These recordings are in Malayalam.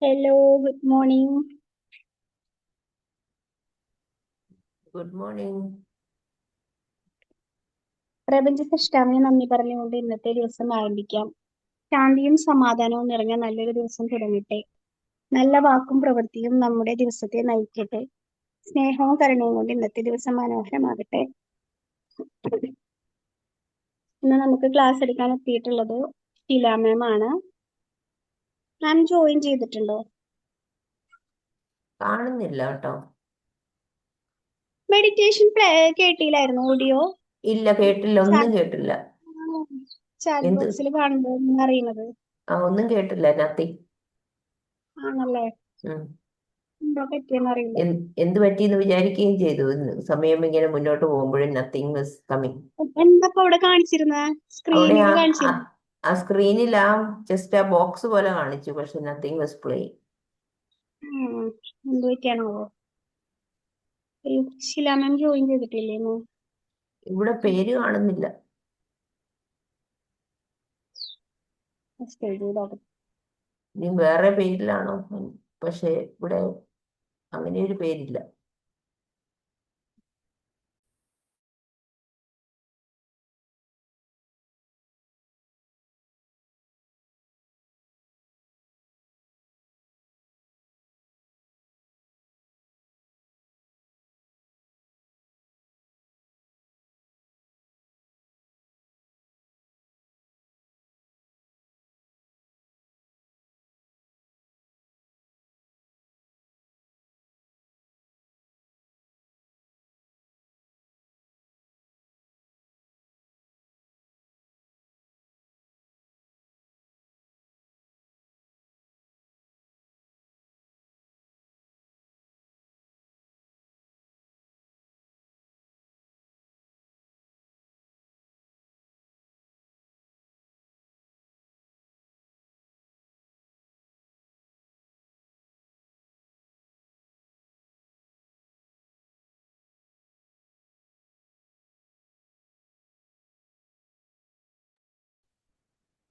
Hello, good morning. Good morning. പ്രപഞ്ച സൃഷ്ടാവിനെ നന്ദി പറഞ്ഞുകൊണ്ട് ഇന്നത്തെ ദിവസം ആരംഭിക്കാം. ശാന്തിയും സമാധാനവും നിറഞ്ഞ നല്ലൊരു ദിവസം തുടങ്ങട്ടെ. നല്ല വാക്കും പ്രവൃത്തിയും നമ്മുടെ ദിവസത്തെ നയിക്കട്ടെ. സ്നേഹവും കരുണയും കൊണ്ട് ഇന്നത്തെ ദിവസം മനോഹരമാകട്ടെ. ഇന്ന് നമുക്ക് ക്ലാസ് എടുക്കാൻ എത്തിയിട്ടുള്ളത് ഷീല മാം ആണ്. മാം ജോയിൻ ചെയ്തിട്ടുണ്ടോ? കാണുന്നില്ല കേട്ടോ. മെഡിറ്റേഷൻ കേട്ടില്ലായിരുന്നു ഓഡിയോ? ഇല്ല, കേട്ടില്ല, ഒന്നും കേട്ടില്ല. ചാറ്റ് എന്ത്? ബോക്സിൽ കാണുമ്പോൾ അറിയുന്നത്. ഒന്നും കേട്ടില്ല. നത്തിങ്. ആണല്ലേ? എന്താ പറ്റിയെന്ന് അറിയില്ല. എന്ത് പറ്റിയെന്ന് വിചാരിക്കുകയും ചെയ്തു. സമയം ഇങ്ങനെ മുന്നോട്ട് പോകുമ്പോഴും നത്തിങ് വാസ് കമ്മിങ്. എന്താ അവിടെ കാണിച്ചിരുന്ന അവിടെ സ്ക്രീനിൽ കാണിച്ചിരുന്നു? ആ സ്ക്രീനിൽ ജസ്റ്റ് ആ ബോക്സ് പോലെ കാണിച്ചു, പക്ഷെ നത്തിങ് വാസ് പ്ലേ. എന്ത് പറ്റിയാണോ? ശില മാം ജോയിൻ ചെയ്തിട്ടില്ലേന്നു? ഇവിടെ പേര് കാണുന്നില്ല. ഇനി വേറെ പേരിലാണോ? പക്ഷെ ഇവിടെ അങ്ങനെ ഒരു പേരില്ല.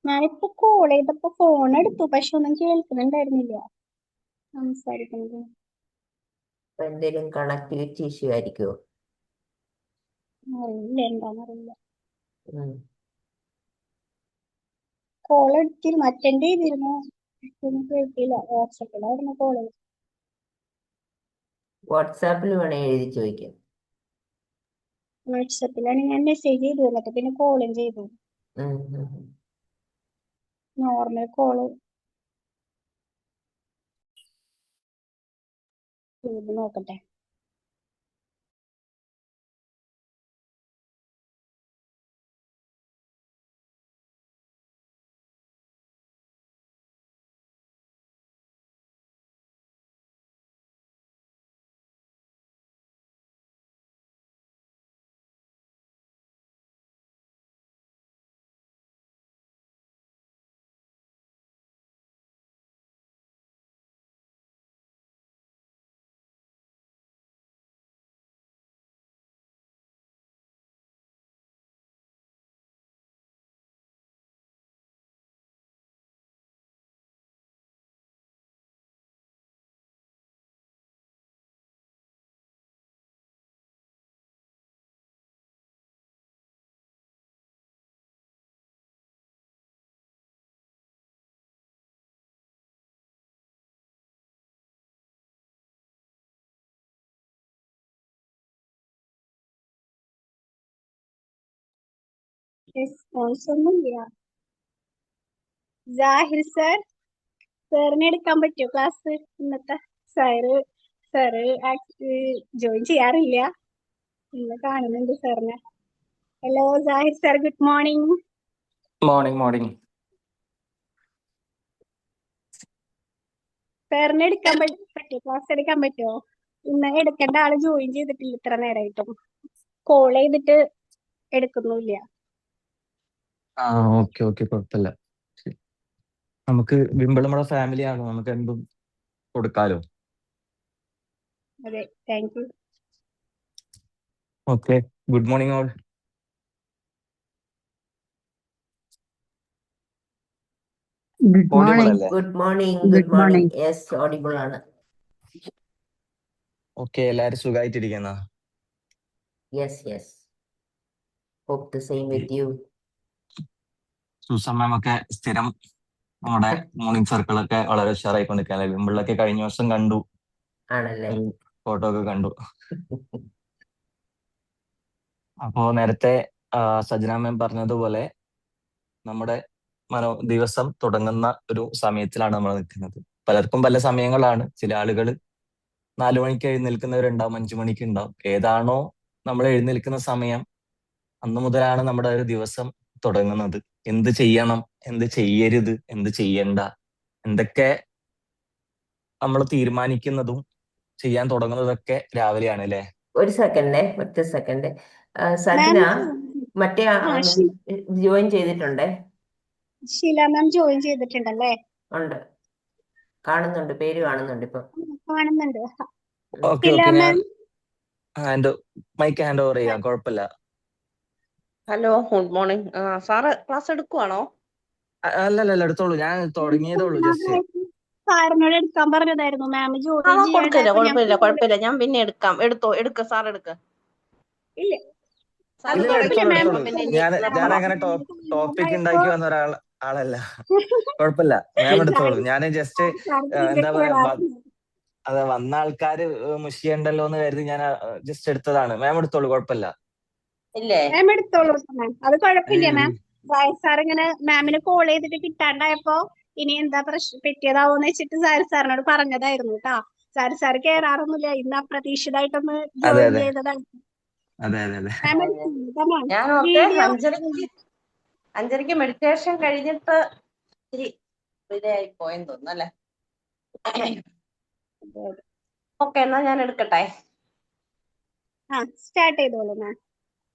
ഞാനിപ്പോ കോൾ ചെയ്തപ്പോ ഫോൺ എടുത്തു, പക്ഷെ ഒന്നും കേൾക്കുന്നുണ്ടായിരുന്നില്ല സംസാരിക്കുന്നത്. എന്തെങ്കിലും കണക്ടിവിറ്റി ഇഷ്യൂ ആയിരിക്കുമോ? അറിയില്ല, എന്താന്നറിയില്ല. കോൾ എടുത്തിരുന്നു, അറ്റൻഡ് ചെയ്തിരുന്നു, ഒന്നും കേൾക്കില്ല. വാട്സപ്പിലായിരുന്നു കോള്. വാട്സാപ്പിൽ വേണേ എഴുതി ചോദിക്കാം. വാട്സപ്പിലാണ് ഞാൻ മെസ്സേജ് ചെയ്തു, എന്നിട്ട് പിന്നെ കോളും ചെയ്തു. നോർമൽ കോള് ചെയ്ത് നോക്കട്ടെ. റെസ്പോൺസ് ഒന്നുമില്ല. ജാഹിർ സാർ, സാറിന് എടുക്കാൻ പറ്റുമോ ക്ലാസ് ഇന്നത്തെ? സാറ് ജോയിൻ ചെയ്യാറില്ല, ഇന്ന് കാണുന്നുണ്ട് സാറിനെ. Hello Jahir sir, good morning. Morning. സാറിന് എടുക്കാൻ പറ്റുമോ? ക്ലാസ് എടുക്കാൻ പറ്റുമോ? ഇന്ന് എടുക്കേണ്ട ആള് ജോയിൻ ചെയ്തിട്ടില്ല ഇത്ര നേരമായിട്ടും. കോൾ ചെയ്തിട്ട് എടുക്കുന്നില്ല. ഓക്കെ കുഴപ്പമില്ല. നമുക്ക് വിമ്പിള് ഫാമിലി ആണ്, നമുക്ക് എന്തും കൊടുക്കാലോ. അതെ, thank you. Okay, good morning all. Good audible morning. അല്ലേ? Good morning, Good good morning. morning. Yes, audible ആണ്. ഓക്കെ, എല്ലാരും സുഖമായിട്ടിരിക്കുന്ന? Yes yes, hope the same with you. Susan ma'am ഒക്കെ സ്ഥിരം നമ്മുടെ മോർണിംഗ് സർക്കിളൊക്കെ വളരെ ഉഷാറായിക്കൊണ്ട് നിൽക്കാൻ. വിമ്പിളൊക്കെ കഴിഞ്ഞ വർഷം കണ്ടു, ആണല്ലേ? ഒരു ഫോട്ടോ ഒക്കെ കണ്ടു. അപ്പോ നേരത്തെ സജന മാം പറഞ്ഞതുപോലെ നമ്മുടെ ദിവസം തുടങ്ങുന്ന ഒരു സമയത്തിലാണ് നമ്മൾ നിൽക്കുന്നത്. പലർക്കും പല സമയങ്ങളാണ്. ചില ആളുകൾ 4 മണിക്ക് എഴുന്നേൽക്കുന്നവരുണ്ടാവും, 5 മണിക്ക് ഉണ്ടാവും. ഏതാണോ നമ്മൾ എഴുന്നേൽക്കുന്ന സമയം, അന്നു മുതലാണ് നമ്മുടെ ഒരു ദിവസം തുടങ്ങുന്നത്. എന്ത് ചെയ്യണം, എന്ത് ചെയ്യരുത്, എന്ത് ചെയ്യണ്ട, എന്തൊക്കെ നമ്മൾ തീരുമാനിക്കുന്നതും ചെയ്യാൻ തുടങ്ങുന്നതൊക്കെ രാവിലെയാണ് അല്ലേ? ഒരു സെക്കൻഡ്, ഒറ്റ സെക്കൻഡ്. സജ്ന മാം മറ്റേ ജോയിൻ ചെയ്തിട്ടുണ്ടേ? ഷീല മാം ജോയിൻ ചെയ്തിട്ടുണ്ടല്ലേ? ഉണ്ട്, കാണുന്നുണ്ട്, പേര് കാണുന്നുണ്ട് ഇപ്പൊ. കാണുന്നുണ്ട്. ഓക്കെ ഷീല ഓക്കെ, ഞാൻ മാം മൈക്ക് ഹാൻഡ് ഓവർ ചെയ്യാം, കുഴപ്പമില്ല. Hello, good morning. Sir class എടുക്കുവാണോ? അല്ലല്ല, എടുത്തോളൂ. ഞാൻ തുടങ്ങിയതേ ഉള്ളൂ ജസ്റ്റ്. സാറിനോട് എടുക്കാൻ പറഞ്ഞതായിരുന്നു. മാം ജോയിൻ കൊടുക്കില്ല, ചെയ്യാണ്ടായപ്പോ ഞാൻ കുഴപ്പമില്ല. ഞാൻ പിന്നെ എടുക്കാം. എടുക്ക് സാർ എടുക്ക്. ഇല്ല സാർ ഇല്ല, എടുത്തോളൂ തുടങ്ങി എടുത്തോളൂ. പിന്നെ ഞാൻ നിർത്തണം. അങ്ങനെ ടോപ്പിക് ഉണ്ടാക്കി വന്ന ആളല്ല. കുഴപ്പമില്ല, മാം എടുത്തോളൂ. ഞാൻ ജസ്റ്റ് എന്താ പറയാ, അതെ, വന്ന ആൾക്കാര് മുഷിയുണ്ടല്ലോ എന്ന് കരുതി ഞാൻ ജസ്റ്റ് എടുത്തതാണ്. മാം എടുത്തോളൂ, കുഴപ്പമില്ല. ഇല്ലേ? മാം എടുത്തോളൂ മാം, അത് കുഴപ്പമില്ല മാം. സാർ ഇങ്ങനെ മാമിന് കോൾ ചെയ്തിട്ട് കിട്ടാണ്ടായപ്പോ ഇനി എന്താ പ്രശ്നം പറ്റിയതാവോന്ന് വെച്ചിട്ട് സാറിനോട് പറഞ്ഞതായിരുന്നു കേട്ടാ. സാർ കേറാറൊന്നുമില്ല, ഇന്ന് അപ്രതീക്ഷിതമായിട്ടൊന്ന് അതെ ജോയിൻ അതെ ചെയ്തതാണ്. അതെ അതെ അതെ. മാം എടുത്തോളൂ മാം. ഞാൻ വീഡിയോ 5:30 മെഡിറ്റേഷൻ കഴിഞ്ഞിട്ട് ഇത്തിരി ഇതായി പോയെന്ന് തോന്നുന്നു അല്ലേ? ഓക്കെ, എന്നാ ഞാൻ എടുക്കട്ടെ. സ്റ്റാർട്ട് ചെയ്തോളൂ ma'am.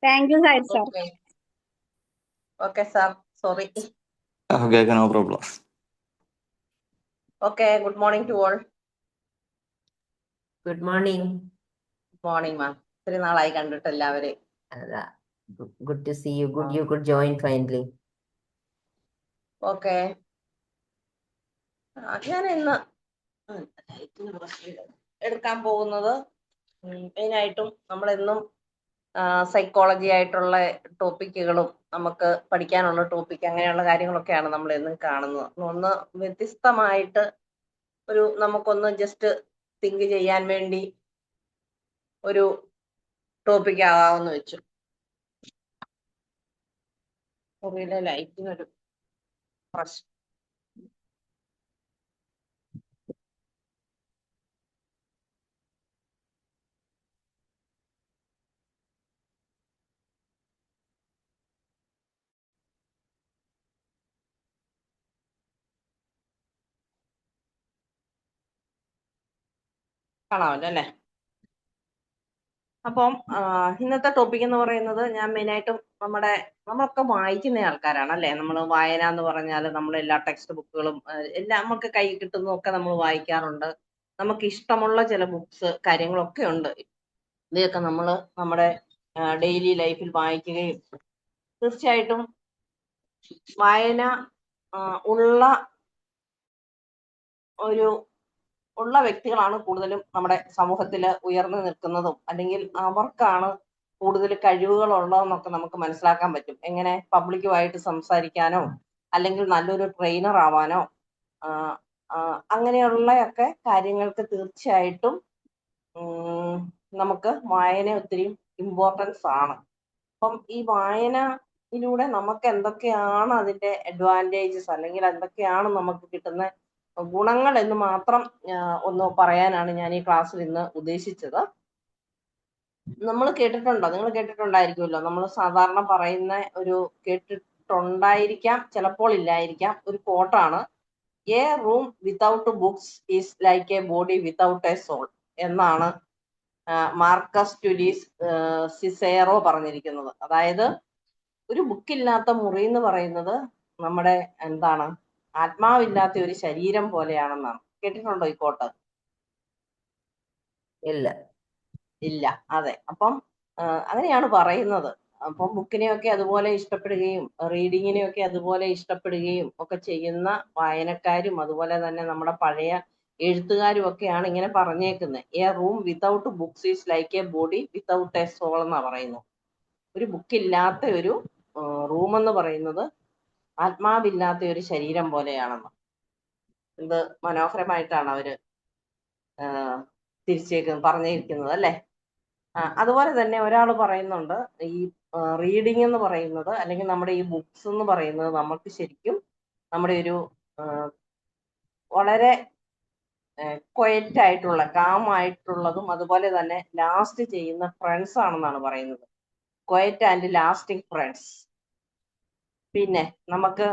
Thank you sir. Okay sir, sorry. Okay, no problem. Okay, good morning to all. Good morning. Good morning ma'am. ഇത്തിരി നാളായി കണ്ടിട്ട് എല്ലാവരെയും. Good to see you. Good you could join finally. Okay, ഞാൻ ഇന്ന് എടുക്കാൻ പോകുന്നത് മെയിനായിട്ടും നമ്മളെന്നും സൈക്കോളജി ആയിട്ടുള്ള ടോപ്പിക്കുകളും നമുക്ക് പഠിക്കാനുള്ള ടോപ്പിക് അങ്ങനെയുള്ള കാര്യങ്ങളൊക്കെയാണ് നമ്മൾ എന്നും കാണുന്നത്. ഒന്ന് വ്യത്യസ്തമായിട്ട് നമുക്കൊന്ന് ജസ്റ്റ് തിങ്ക് ചെയ്യാൻ വേണ്ടി ഒരു ടോപ്പിക് ആവാമെന്ന് വെച്ചു. മുറിയിലെ ലൈറ്റിനൊരു പ്രശ്നം. കാണാമല്ലോ അല്ലേ? അപ്പം ഇന്നത്തെ ടോപ്പിക് എന്ന് പറയുന്നത്, ഞാൻ മെയിനായിട്ടും നമ്മളൊക്കെ വായിക്കുന്ന ആൾക്കാരാണ് അല്ലേ? നമ്മൾ വായന എന്ന് പറഞ്ഞാൽ നമ്മൾ എല്ലാ ടെക്സ്റ്റ് ബുക്കുകളും എല്ലാം നമുക്ക് കൈ കിട്ടുന്നതൊക്കെ നമ്മൾ വായിക്കാറുണ്ട്. നമുക്ക് ഇഷ്ടമുള്ള ചില ബുക്സ് കാര്യങ്ങളൊക്കെ ഉണ്ട്. ഇതൊക്കെ നമ്മൾ നമ്മുടെ ഡെയിലി ലൈഫിൽ വായിക്കുകയും തീർച്ചയായിട്ടും വായന ഉള്ള വ്യക്തികളാണ് കൂടുതലും നമ്മുടെ സമൂഹത്തിൽ ഉയർന്നു നിൽക്കുന്നതും, അല്ലെങ്കിൽ അവർക്കാണ് കൂടുതൽ കഴിവുകൾ ഉള്ളതെന്നൊക്കെ നമുക്ക് മനസ്സിലാക്കാൻ പറ്റും. എങ്ങനെ പബ്ലിക്കുമായിട്ട് സംസാരിക്കാനോ അല്ലെങ്കിൽ നല്ലൊരു ട്രെയിനർ ആവാനോ അങ്ങനെയുള്ളയൊക്കെ കാര്യങ്ങൾക്ക് തീർച്ചയായിട്ടും നമുക്ക് വായന ഒത്തിരി ഇമ്പോർട്ടൻസ് ആണ്. അപ്പം ഈ വായനയിലൂടെ നമുക്ക് എന്തൊക്കെയാണ് അതിന്റെ അഡ്വാൻറ്റേജസ്, അല്ലെങ്കിൽ എന്തൊക്കെയാണ് നമുക്ക് കിട്ടുന്ന ഗുണങ്ങൾ എന്ന് മാത്രം ഒന്ന് പറയാനാണ് ഞാൻ ഈ ക്ലാസ്സിൽ ഇന്ന് ഉദ്ദേശിച്ചത്. നമ്മൾ കേട്ടിട്ടുണ്ടോ? നിങ്ങൾ കേട്ടിട്ടുണ്ടായിരിക്കുമല്ലോ. നമ്മൾ സാധാരണ പറയുന്ന കേട്ടിട്ടുണ്ടായിരിക്കാം, ചിലപ്പോൾ ഇല്ലായിരിക്കാം, ഒരു കോട്ടാണ്, a room without books is like a body without a soul എന്നാണ് മാർക്കസ് ടുലീസ് സിസേറോ പറഞ്ഞിരിക്കുന്നത്. അതായത് ഒരു ബുക്കില്ലാത്ത മുറി എന്ന് പറയുന്നത് നമ്മുടെ ആത്മാവില്ലാത്ത ഒരു ശരീരം പോലെയാണെന്നാണ്. കേട്ടിട്ടുണ്ടോ ഈ കോട്ട്? ഇല്ല. അതെ. അപ്പം അങ്ങനെയാണ് പറയുന്നത്. അപ്പം ബുക്കിനെയൊക്കെ അതുപോലെ ഇഷ്ടപ്പെടുകയും റീഡിങ്ങിനെയൊക്കെ അതുപോലെ ഇഷ്ടപ്പെടുകയും ഒക്കെ ചെയ്യുന്ന വായനക്കാരും അതുപോലെ തന്നെ നമ്മുടെ പഴയ എഴുത്തുകാരും ഒക്കെയാണ് ഇങ്ങനെ പറഞ്ഞേക്കുന്നത്. A room without books is like a body without a soul എന്നാ പറയുന്നത്. ഒരു ബുക്കില്ലാത്ത ഒരു റൂം എന്ന് പറയുന്നത് ആത്മാവില്ലാത്ത ഒരു ശരീരം പോലെയാണെന്ന്. ഇത് മനോഹരമായിട്ടാണ് അവര് പറഞ്ഞിരിക്കുന്നത് അല്ലെ. അതുപോലെ തന്നെ ഒരാൾ പറയുന്നുണ്ട്, ഈ റീഡിങ് എന്ന് പറയുന്നത് അല്ലെങ്കിൽ നമ്മുടെ ഈ ബുക്സ് എന്ന് പറയുന്നത് നമുക്ക് ശരിക്കും നമ്മുടെ ഒരു വളരെ ക്വയറ്റ് ആയിട്ടുള്ള കാം ആയിട്ടുള്ളതും അതുപോലെ തന്നെ ലാസ്റ്റ് ചെയ്യുന്ന ഫ്രണ്ട്സ് ആണെന്നാണ് പറയുന്നത്. Quiet and lasting friends. പിന്നെ നമുക്ക്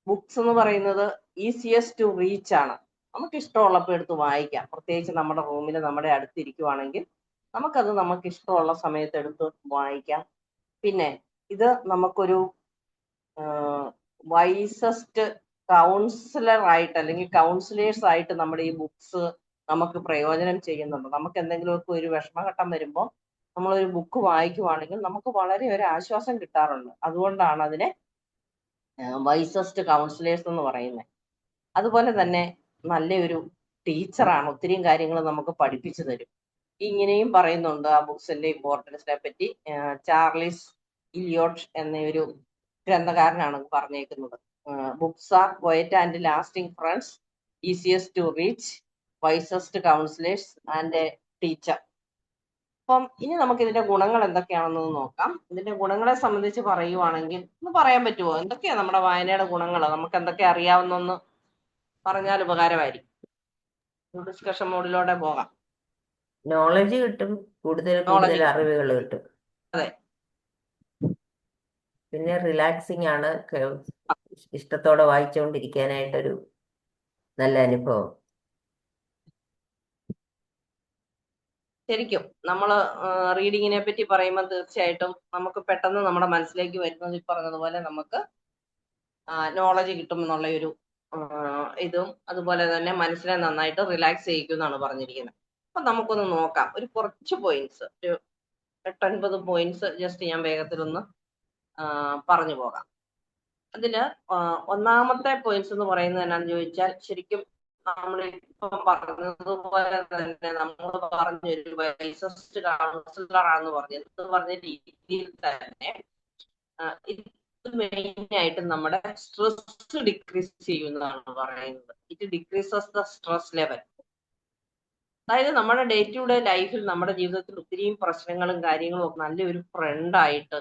ബുക്സ് എന്ന് പറയുന്നത് ഈസിയസ്റ്റ് ടു റീച്ച് ആണ്. നമുക്ക് ഇഷ്ടമുള്ളപ്പോൾ എടുത്ത് വായിക്കാം. പ്രത്യേകിച്ച് നമ്മുടെ റൂമിൽ നമ്മുടെ അടുത്തിരിക്കുവാണെങ്കിൽ നമുക്കത് നമുക്ക് ഇഷ്ടമുള്ള സമയത്ത് എടുത്ത് വായിക്കാം. പിന്നെ ഇത് നമുക്കൊരു വൈസസ്റ്റ് കൗൺസിലർ ആയിട്ട് അല്ലെങ്കിൽ കൗൺസിലേഴ്സ് ആയിട്ട് നമ്മുടെ ഈ ബുക്സ് നമുക്ക് പ്രയോജനം ചെയ്യുന്നുണ്ട്. നമുക്ക് എന്തെങ്കിലുമൊക്കെ ഒരു വിഷമഘട്ടം വരുമ്പോൾ നമ്മളൊരു ബുക്ക് വായിക്കുവാണെങ്കിൽ നമുക്ക് വളരെ ഒരു ആശ്വാസം കിട്ടാറുണ്ട്. അതുകൊണ്ടാണ് അതിനെ വൈസസ്റ്റ് കൗൺസിലേഴ്സ് എന്ന് പറയുന്നത്. അതുപോലെ തന്നെ നല്ലൊരു ടീച്ചറാണ്, ഒത്തിരി കാര്യങ്ങൾ നമുക്ക് പഠിപ്പിച്ചു തരും. ഇങ്ങനെയും പറയുന്നുണ്ട് ആ ബുക്സിന്റെ ഇമ്പോർട്ടൻസിനെ പറ്റി. ചാർലിസ് ഇലിയോട്ട് എന്ന ഒരു ഗ്രന്ഥകാരനാണ് പറഞ്ഞേക്കുന്നത്. Books are quiet and lasting friends, easiest to reach, wisest counsellors and a teacher. അപ്പം ഇനി നമുക്ക് ഇതിന്റെ ഗുണങ്ങൾ എന്തൊക്കെയാണെന്ന് നോക്കാം. ഇതിന്റെ ഗുണങ്ങളെ സംബന്ധിച്ച് പറയുവാണെങ്കിൽ ഒന്ന് പറയാൻ പറ്റുമോ? എന്തൊക്കെയാ നമ്മുടെ വായനയുടെ ഗുണങ്ങൾ? നമുക്ക് എന്തൊക്കെ അറിയാവുന്നൊന്ന് പറഞ്ഞാൽ ഉപകാരമായിരിക്കും. ഡിസ്കഷൻ മോഡിലൂടെ പോകാം. നോളജ് കിട്ടും, കൂടുതൽ അറിവുകൾ കിട്ടും. അതെ. പിന്നെ റിലാക്സിങ് ആണ്, ഇഷ്ടത്തോടെ വായിച്ചുകൊണ്ടിരിക്കാനായിട്ടൊരു നല്ല അനുഭവം. ശരിക്കും നമ്മൾ റീഡിങ്ങിനെ പറ്റി പറയുമ്പോൾ തീർച്ചയായിട്ടും നമുക്ക് പെട്ടെന്ന് നമ്മുടെ മനസ്സിലേക്ക് വരുന്നത് ഈ പറഞ്ഞതുപോലെ നമുക്ക് നോളജ് കിട്ടും എന്നുള്ള ഒരു ഇതും അതുപോലെ തന്നെ മനസ്സിനെ നന്നായിട്ട് റിലാക്സ് ചെയ്യിക്കും എന്നാണ് പറഞ്ഞിരിക്കുന്നത്. അപ്പൊ നമുക്കൊന്ന് നോക്കാം. ഒരു കുറച്ച് പോയിന്റ്സ്, ഒരു 8-9 പോയിന്റ്സ് ജസ്റ്റ് ഞാൻ വേഗത്തിലൊന്ന് പറഞ്ഞു പോകാം. അതില് ഒന്നാമത്തെ പോയിന്റ്സ് എന്ന് പറയുന്നത് എന്നാന്ന് ചോദിച്ചാൽ, ശരിക്കും നമ്മൾ ഇപ്പം പറഞ്ഞതുപോലെ തന്നെ നമ്മൾ പറഞ്ഞൊരു വൈസസ്റ്റ് കൗൺസിലർ ആണെന്ന് പറഞ്ഞ രീതിയിൽ തന്നെ ഇത് മെയിൻ ആയിട്ട് നമ്മുടെ സ്ട്രെസ് ഡിക്രീസ് ചെയ്യുന്നതാണ് പറയുന്നത്. It decreases the stress level. അതായത് നമ്മുടെ ഡേ ടു ഡേ ലൈഫിൽ നമ്മുടെ ജീവിതത്തിൽ ഒത്തിരിയും പ്രശ്നങ്ങളും കാര്യങ്ങളും ഒക്കെ നല്ലൊരു ഫ്രണ്ടായിട്ട്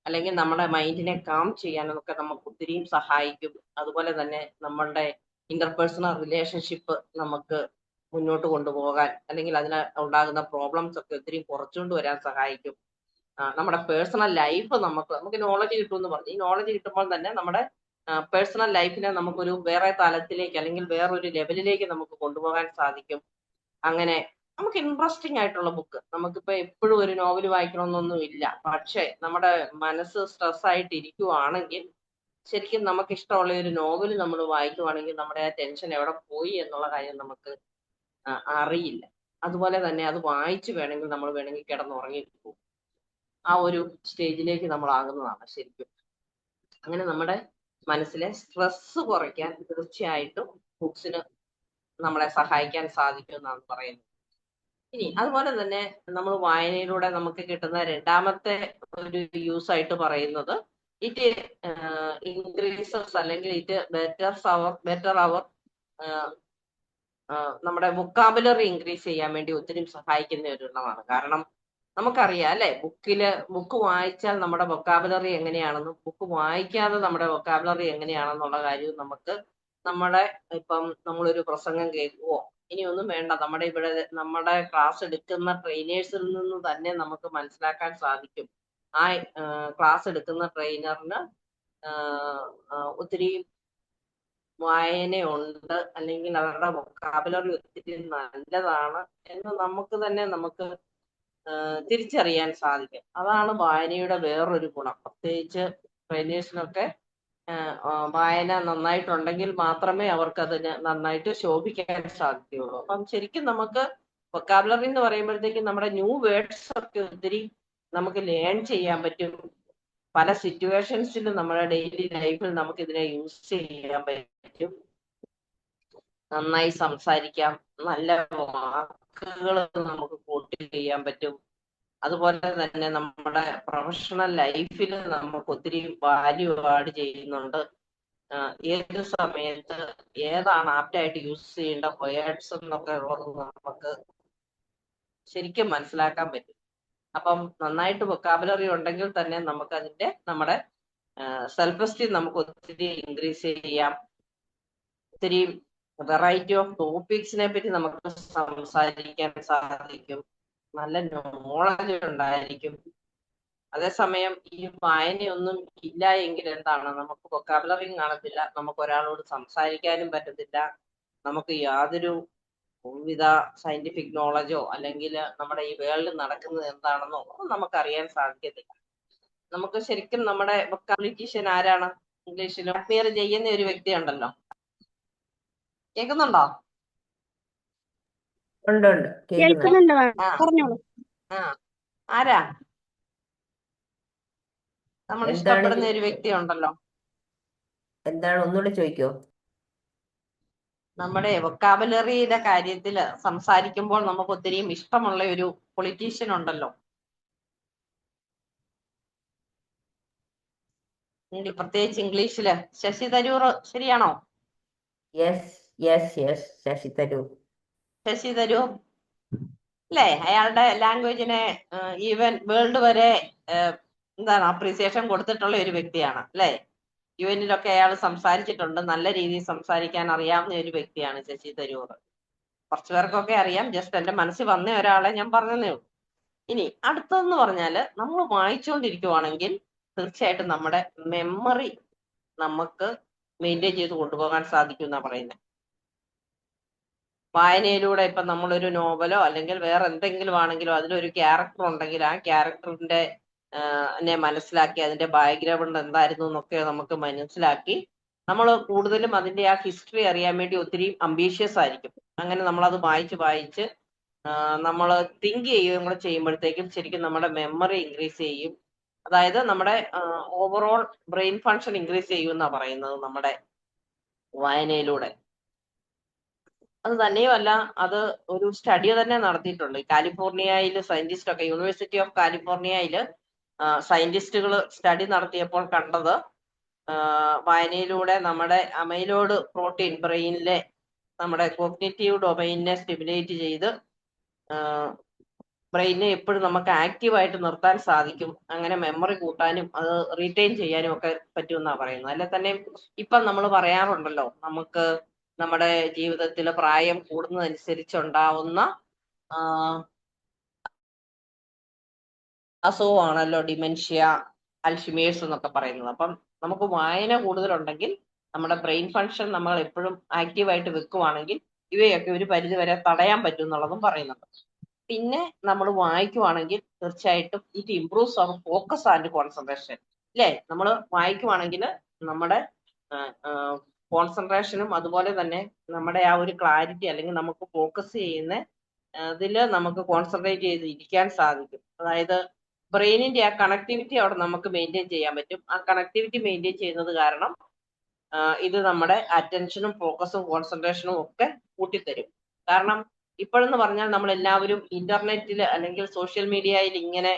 അല്ലെങ്കിൽ നമ്മുടെ മൈൻഡിനെ കാം ചെയ്യാനൊക്കെ നമുക്ക് ഒത്തിരിയും സഹായിക്കും. അതുപോലെ തന്നെ നമ്മളുടെ ഇന്റർപേഴ്സണൽ റിലേഷൻഷിപ്പ് നമുക്ക് മുന്നോട്ട് കൊണ്ടുപോകാൻ അല്ലെങ്കിൽ അതിന് ഉണ്ടാകുന്ന പ്രോബ്ലംസ് ഒക്കെ ഒത്തിരി കുറച്ചുകൊണ്ട് വരാൻ സഹായിക്കും. നമ്മുടെ പേഴ്സണൽ ലൈഫ് നമുക്ക് നോളജ് കിട്ടുമെന്ന് പറഞ്ഞു. ഈ നോളജ് കിട്ടുമ്പോൾ തന്നെ നമ്മുടെ പേഴ്സണൽ ലൈഫിനെ നമുക്കൊരു വേറെ തലത്തിലേക്ക് അല്ലെങ്കിൽ വേറൊരു ലെവലിലേക്ക് നമുക്ക് കൊണ്ടുപോകാൻ സാധിക്കും. അങ്ങനെ നമുക്ക് ഇൻട്രസ്റ്റിംഗ് ആയിട്ടുള്ള ബുക്ക്, നമുക്കിപ്പോ എപ്പോഴും ഒരു നോവൽ വായിക്കണമെന്നൊന്നും ഇല്ല. പക്ഷെ നമ്മുടെ മനസ്സ് സ്ട്രെസ് ആയിട്ട് ഇരിക്കുവാണെങ്കിൽ ശരിക്കും നമുക്ക് ഇഷ്ടമുള്ള ഒരു നോവൽ നമ്മൾ വായിക്കുവാണെങ്കിൽ നമ്മുടെ ആ ടെൻഷൻ എവിടെ പോയി എന്നുള്ള കാര്യം നമുക്ക് അറിയില്ല. അതുപോലെ തന്നെ അത് വായിച്ചു വേണമെങ്കിൽ നമ്മൾ കിടന്നുറങ്ങിപ്പോകും. ആ ഒരു സ്റ്റേജിലേക്ക് നമ്മൾ ആകുന്നതാണ് ശരിക്കും. അങ്ങനെ നമ്മുടെ മനസ്സിലെ സ്ട്രെസ് കുറയ്ക്കാൻ തീർച്ചയായിട്ടും ബുക്സിന് നമ്മളെ സഹായിക്കാൻ സാധിക്കും എന്നാണ് പറയുന്നത്. ഇനി അതുപോലെ തന്നെ നമ്മൾ വായനയിലൂടെ നമുക്ക് കിട്ടുന്ന രണ്ടാമത്തെ ഒരു യൂസ് ആയിട്ട് പറയുന്നത്, ഇറ്റ് ഇൻക്രീസസ് അല്ലെങ്കിൽ ഇറ്റ് ബെറ്റർ അവർ നമ്മുടെ വൊക്കാബുലറി ഇൻക്രീസ് ചെയ്യാൻ വേണ്ടി ഒത്തിരി സഹായിക്കുന്ന ഒരു എണ്ണമാണ്. കാരണം നമുക്കറിയാം അല്ലെ, ബുക്ക് വായിച്ചാൽ നമ്മുടെ വൊക്കാബുലറി എങ്ങനെയാണെന്നും ബുക്ക് വായിക്കാതെ നമ്മുടെ വൊക്കാബുലറി എങ്ങനെയാണെന്നുള്ള കാര്യവും നമുക്ക് ഇപ്പം നമ്മളൊരു പ്രസംഗം കേൾക്കുവോ ഇനിയൊന്നും വേണ്ട, നമ്മുടെ ക്ലാസ് എടുക്കുന്ന ട്രെയിനേഴ്സിൽ നിന്ന് തന്നെ നമുക്ക് മനസ്സിലാക്കാൻ സാധിക്കും. ആ ക്ലാസ് എടുക്കുന്ന ട്രെയിനറിന് ഒത്തിരി വായനയുണ്ട് അല്ലെങ്കിൽ അവരുടെ വൊക്കാബുലറി ഒത്തിരി നല്ലതാണ് എന്ന് നമുക്ക് തിരിച്ചറിയാൻ സാധിക്കും. അതാണ് വായനയുടെ വേറൊരു ഗുണം. പ്രത്യേകിച്ച് ട്രെയിനേഴ്സിനൊക്കെ വായന നന്നായിട്ടുണ്ടെങ്കിൽ മാത്രമേ അവർക്ക് അതിന് നന്നായിട്ട് ശോഭിക്കാൻ സാധിക്കുകയുള്ളൂ. അപ്പം ശരിക്കും നമുക്ക് വൊക്കാബുലറി എന്ന് പറയുമ്പോഴത്തേക്കും നമ്മുടെ ന്യൂ വേർഡ്സ് ഒക്കെ ഒത്തിരി നമുക്ക് ലേൺ ചെയ്യാൻ പറ്റും. പല സിറ്റുവേഷൻസിലും നമ്മുടെ ഡെയിലി ലൈഫിൽ നമുക്ക് ഇതിനെ യൂസ് ചെയ്യാൻ പറ്റും. നന്നായി സംസാരിക്കാം, നല്ല വാക്കുകൾ നമുക്ക് കൂട്ടി ചെയ്യാൻ പറ്റും. അതുപോലെ തന്നെ നമ്മുടെ പ്രൊഫഷണൽ ലൈഫിൽ നമുക്ക് ഒത്തിരി വാല്യൂ ആഡ് ചെയ്യുന്നുണ്ട്. ഏത് സമയത്ത് ഏതാണ് ആപ്റ്റായിട്ട് യൂസ് ചെയ്യേണ്ട വേർഡ്സ് എന്നൊക്കെ ഉള്ളത് നമുക്ക് ശരിക്കും മനസ്സിലാക്കാൻ പറ്റും. അപ്പം നന്നായിട്ട് വൊക്കാബുലറി ഉണ്ടെങ്കിൽ തന്നെ നമുക്ക് അതിന്റെ നമ്മുടെ സെൽഫ് എസ്റ്റീം നമുക്ക് ഒത്തിരി ഇൻക്രീസ് ചെയ്യാം. ഒത്തിരി വെറൈറ്റി ഓഫ് ടോപ്പിക്സിനെ പറ്റി നമുക്ക് സംസാരിക്കാൻ സാധിക്കും. നല്ല നോളജ് ഉണ്ടായിരിക്കും. അതേസമയം ഈ വായനയൊന്നും ഇല്ല എങ്കിൽ എന്താണ്, നമുക്ക് വൊക്കാബുലറിയും കാണത്തില്ല, നമുക്ക് ഒരാളോട് സംസാരിക്കാനും പറ്റത്തില്ല, നമുക്ക് യാതൊരു വിധ സയന്റിഫിക് നോളജോ അല്ലെങ്കിൽ നമ്മുടെ ഈ വേൾഡിൽ നടക്കുന്നത് എന്താണെന്നോ ഒന്നും നമുക്ക് അറിയാൻ സാധിക്കത്തില്ല. നമുക്ക് ശരിക്കും നമ്മുടെ വൊക്കാബുലറ്റീഷ്യൻ ആരാണ്? ഇംഗ്ലീഷിൽ ക്ലിയർ ചെയ്യുന്ന ഒരു വ്യക്തി ഉണ്ടല്ലോ, കേൾക്കുന്നുണ്ടോ? ഉണ്ട് കേൾക്കുന്നുണ്ട്. കേൾക്കുന്നുണ്ട് ആ പറഞ്ഞോളൂ. ആ ആരാ? നമ്മൾ എന്താണ് ഇഷ്ടപ്പെടുന്ന ഒരു വ്യക്തി ഉണ്ടല്ലോ. എന്താണ് ഒന്നുകൂടെ ചോദിക്കോ? നമ്മുടെ വൊക്കാബുലറിയുടെ കാര്യത്തിൽ സംസാരിക്കുമ്പോൾ നമുക്ക് ഒത്തിരി ഇഷ്ടമുള്ള ഒരു പൊളിറ്റീഷ്യൻ ഉണ്ടല്ലോ, പ്രത്യേകിച്ച് ഇംഗ്ലീഷില്. ശശി തരൂർ, ശരിയാണോ? Yes yes yes, Shashi Tharoor. Shashi Tharoor അല്ലേ? അയാളുടെ ലാംഗ്വേജിനെ ഈവൻ വേൾഡ് വരെ എന്താണ് അപ്രീസിയേഷൻ കൊടുത്തിട്ടുള്ള ഒരു വ്യക്തിയാണ് അല്ലേ? യുഎന്നിലൊക്കെ അയാൾ സംസാരിച്ചിട്ടുണ്ട്. നല്ല രീതിയിൽ സംസാരിക്കാൻ അറിയാവുന്ന ഒരു വ്യക്തിയാണ് ശശി തരൂർ. കുറച്ചു പേർക്കൊക്കെ അറിയാം, ജസ്റ്റ് എന്റെ മനസ്സിൽ വന്ന ഒരാളെ ഞാൻ പറഞ്ഞതേ ഉള്ളൂ. ഇനി അടുത്തതെന്ന് പറഞ്ഞാല് നമ്മൾ വായിച്ചുകൊണ്ടിരിക്കുവാണെങ്കിൽ തീർച്ചയായിട്ടും നമ്മുടെ മെമ്മറി നമുക്ക് മെയിൻറ്റെയിൻ ചെയ്ത് കൊണ്ടുപോകാൻ സാധിക്കും എന്നാ പറയുന്നത്. വായനയിലൂടെ ഇപ്പൊ നമ്മളൊരു നോവലോ അല്ലെങ്കിൽ വേറെ എന്തെങ്കിലും ആണെങ്കിലും അതിലൊരു ക്യാരക്ടർ ഉണ്ടെങ്കിൽ ആ ക്യാരക്ടറിന്റെ മനസ്സിലാക്കി അതിന്റെ ബാക്ക്ഗ്രൗണ്ട് എന്തായിരുന്നു എന്നൊക്കെ നമുക്ക് മനസ്സിലാക്കി നമ്മൾ കൂടുതലും അതിന്റെ ആ ഹിസ്റ്ററി അറിയാൻ വേണ്ടി ഒത്തിരി അംബീഷ്യസ് ആയിരിക്കും. അങ്ങനെ നമ്മളത് വായിച്ച് നമ്മൾ തിങ്ക് ചെയ്യുകയും കൂടെ ചെയ്യുമ്പോഴത്തേക്കും ശരിക്കും നമ്മുടെ മെമ്മറി ഇൻക്രീസ് ചെയ്യും. അതായത് നമ്മുടെ ഓവറോൾ ബ്രെയിൻ ഫങ്ഷൻ ഇൻക്രീസ് ചെയ്യും എന്നാ പറയുന്നത് നമ്മുടെ വായനയിലൂടെ. അത് തന്നെയുമല്ല, അത് ഒരു സ്റ്റഡി തന്നെ നടത്തിയിട്ടുണ്ട്. കാലിഫോർണിയയിൽ സയന്റിസ്റ്റ് ഒക്കെ, യൂണിവേഴ്സിറ്റി ഓഫ് കാലിഫോർണിയയിൽ സയന്റിസ്റ്റുകൾ സ്റ്റഡി നടത്തിയപ്പോൾ കണ്ടത് വായനയിലൂടെ നമ്മുടെ അമൈലോയ്ഡ് പ്രോട്ടീൻ ബ്രെയിനിലെ നമ്മുടെ കോഗ്നിറ്റീവ് ഡൊമൈനിനെ സ്റ്റിമുലേറ്റ് ചെയ്ത് ബ്രെയിനെ എപ്പോഴും നമുക്ക് ആക്റ്റീവായിട്ട് നിർത്താൻ സാധിക്കും. അങ്ങനെ മെമ്മറി കൂട്ടാനും അത് റീറ്റെയിൻ ചെയ്യാനും ഒക്കെ പറ്റുമെന്നാണ് പറയുന്നത്. അല്ലെ തന്നെ ഇപ്പം നമ്മൾ പറയാറുണ്ടല്ലോ, നമുക്ക് നമ്മുടെ ജീവിതത്തിൽ പ്രായം കൂടുന്നതനുസരിച്ചുണ്ടാവുന്ന അസുഖമാണല്ലോ ഡിമെൻഷ്യ, അൽഷിമേഴ്സ് എന്നൊക്കെ പറയുന്നത്. അപ്പം നമുക്ക് വായന കൂടുതലുണ്ടെങ്കിൽ നമ്മുടെ ബ്രെയിൻ ഫങ്ഷൻ നമ്മൾ എപ്പോഴും ആക്റ്റീവായിട്ട് വെക്കുവാണെങ്കിൽ ഇവയൊക്കെ ഒരു പരിധി വരെ തടയാൻ പറ്റും എന്നുള്ളതും പറയുന്നുണ്ട്. പിന്നെ നമ്മൾ വായിക്കുവാണെങ്കിൽ തീർച്ചയായിട്ടും it improves our focus and concentration അല്ലേ? നമ്മൾ വായിക്കുവാണെങ്കിൽ നമ്മുടെ കോൺസെൻട്രേഷനും അതുപോലെ തന്നെ നമ്മുടെ ആ ഒരു ക്ലാരിറ്റി അല്ലെങ്കിൽ നമുക്ക് ഫോക്കസ് ചെയ്യുന്ന ഇതില് നമുക്ക് കോൺസെൻട്രേറ്റ് ചെയ്ത് ഇരിക്കാൻ സാധിക്കും. അതായത് ബ്രെയിനിന്റെ ആ കണക്ടിവിറ്റി അവിടെ നമുക്ക് മെയിൻറ്റെയിൻ ചെയ്യാൻ പറ്റും. ആ കണക്ടിവിറ്റി മെയിൻറ്റെയിൻ ചെയ്യുന്നത് കാരണം ഇത് നമ്മുടെ അറ്റൻഷനും ഫോക്കസും കോൺസെൻട്രേഷനും ഒക്കെ കൂട്ടിത്തരും. കാരണം ഇപ്പോഴെന്ന് പറഞ്ഞാൽ നമ്മൾ എല്ലാവരും ഇന്റർനെറ്റിൽ അല്ലെങ്കിൽ സോഷ്യൽ മീഡിയയിൽ ഇങ്ങനെ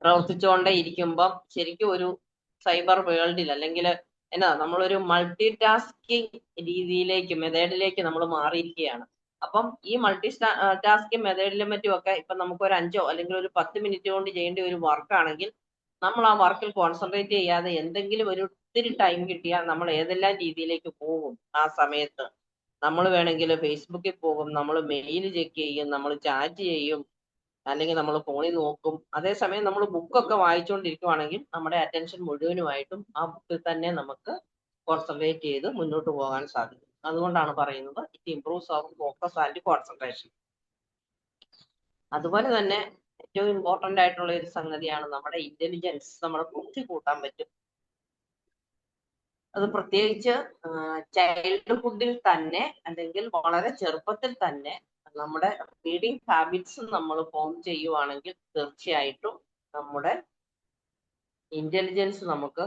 പ്രവർത്തിച്ചുകൊണ്ടേ ഇരിക്കുമ്പം ശരിക്കും ഒരു സൈബർ വേൾഡിൽ അല്ലെങ്കിൽ നമ്മളൊരു മൾട്ടി ടാസ്കിങ് മെത്തേഡിലേക്ക് നമ്മൾ മാറിയിരിക്കുകയാണ്. അപ്പം ഈ മൾട്ടി ടാസ്കിങ് മെത്തേഡിലും മറ്റുമൊക്കെ ഇപ്പൊ നമുക്ക് ഒരു 5 അല്ലെങ്കിൽ ഒരു 10 മിനിറ്റ് കൊണ്ട് ചെയ്യേണ്ട ഒരു വർക്ക് ആണെങ്കിൽ നമ്മൾ ആ വർക്കിൽ കോൺസെൻട്രേറ്റ് ചെയ്യാതെ എന്തെങ്കിലും ഒരു ഒത്തിരി ടൈം കിട്ടിയാൽ നമ്മൾ ഏതെല്ലാം രീതിയിലേക്ക് പോകും. ആ സമയത്ത് നമ്മൾ വേണമെങ്കിൽ ഫേസ്ബുക്കിൽ പോകും, നമ്മൾ മെയിൽ ചെക്ക് ചെയ്യും, നമ്മൾ ചാറ്റ് ചെയ്യും, അല്ലെങ്കിൽ നമ്മൾ ഫോണിൽ നോക്കും. അതേസമയം നമ്മൾ ബുക്കൊക്കെ വായിച്ചുകൊണ്ടിരിക്കുവാണെങ്കിൽ നമ്മുടെ അറ്റൻഷൻ മുഴുവനുമായിട്ടും ആ ബുക്കിൽ തന്നെ നമുക്ക് കോൺസെൻട്രേറ്റ് ചെയ്ത് മുന്നോട്ട് പോകാൻ സാധിക്കും. അതുകൊണ്ടാണ് പറയുന്നത് it improves our focus and concentration. അതുപോലെ തന്നെ ഏറ്റവും ഇമ്പോർട്ടന്റ് ആയിട്ടുള്ള ഒരു സംഗതിയാണ് നമ്മുടെ ഇന്റലിജൻസ്. നമ്മുടെ ബുദ്ധി കൂട്ടാൻ പറ്റും. അത് പ്രത്യേകിച്ച് ചൈൽഡ്ഹുഡിൽ തന്നെ അല്ലെങ്കിൽ വളരെ ചെറുപ്പത്തിൽ തന്നെ നമ്മുടെ റീഡിങ് ഹാബിറ്റ്സ് നമ്മൾ ഫോം ചെയ്യുവാണെങ്കിൽ തീർച്ചയായിട്ടും നമ്മുടെ ഇന്റലിജൻസ് നമുക്ക്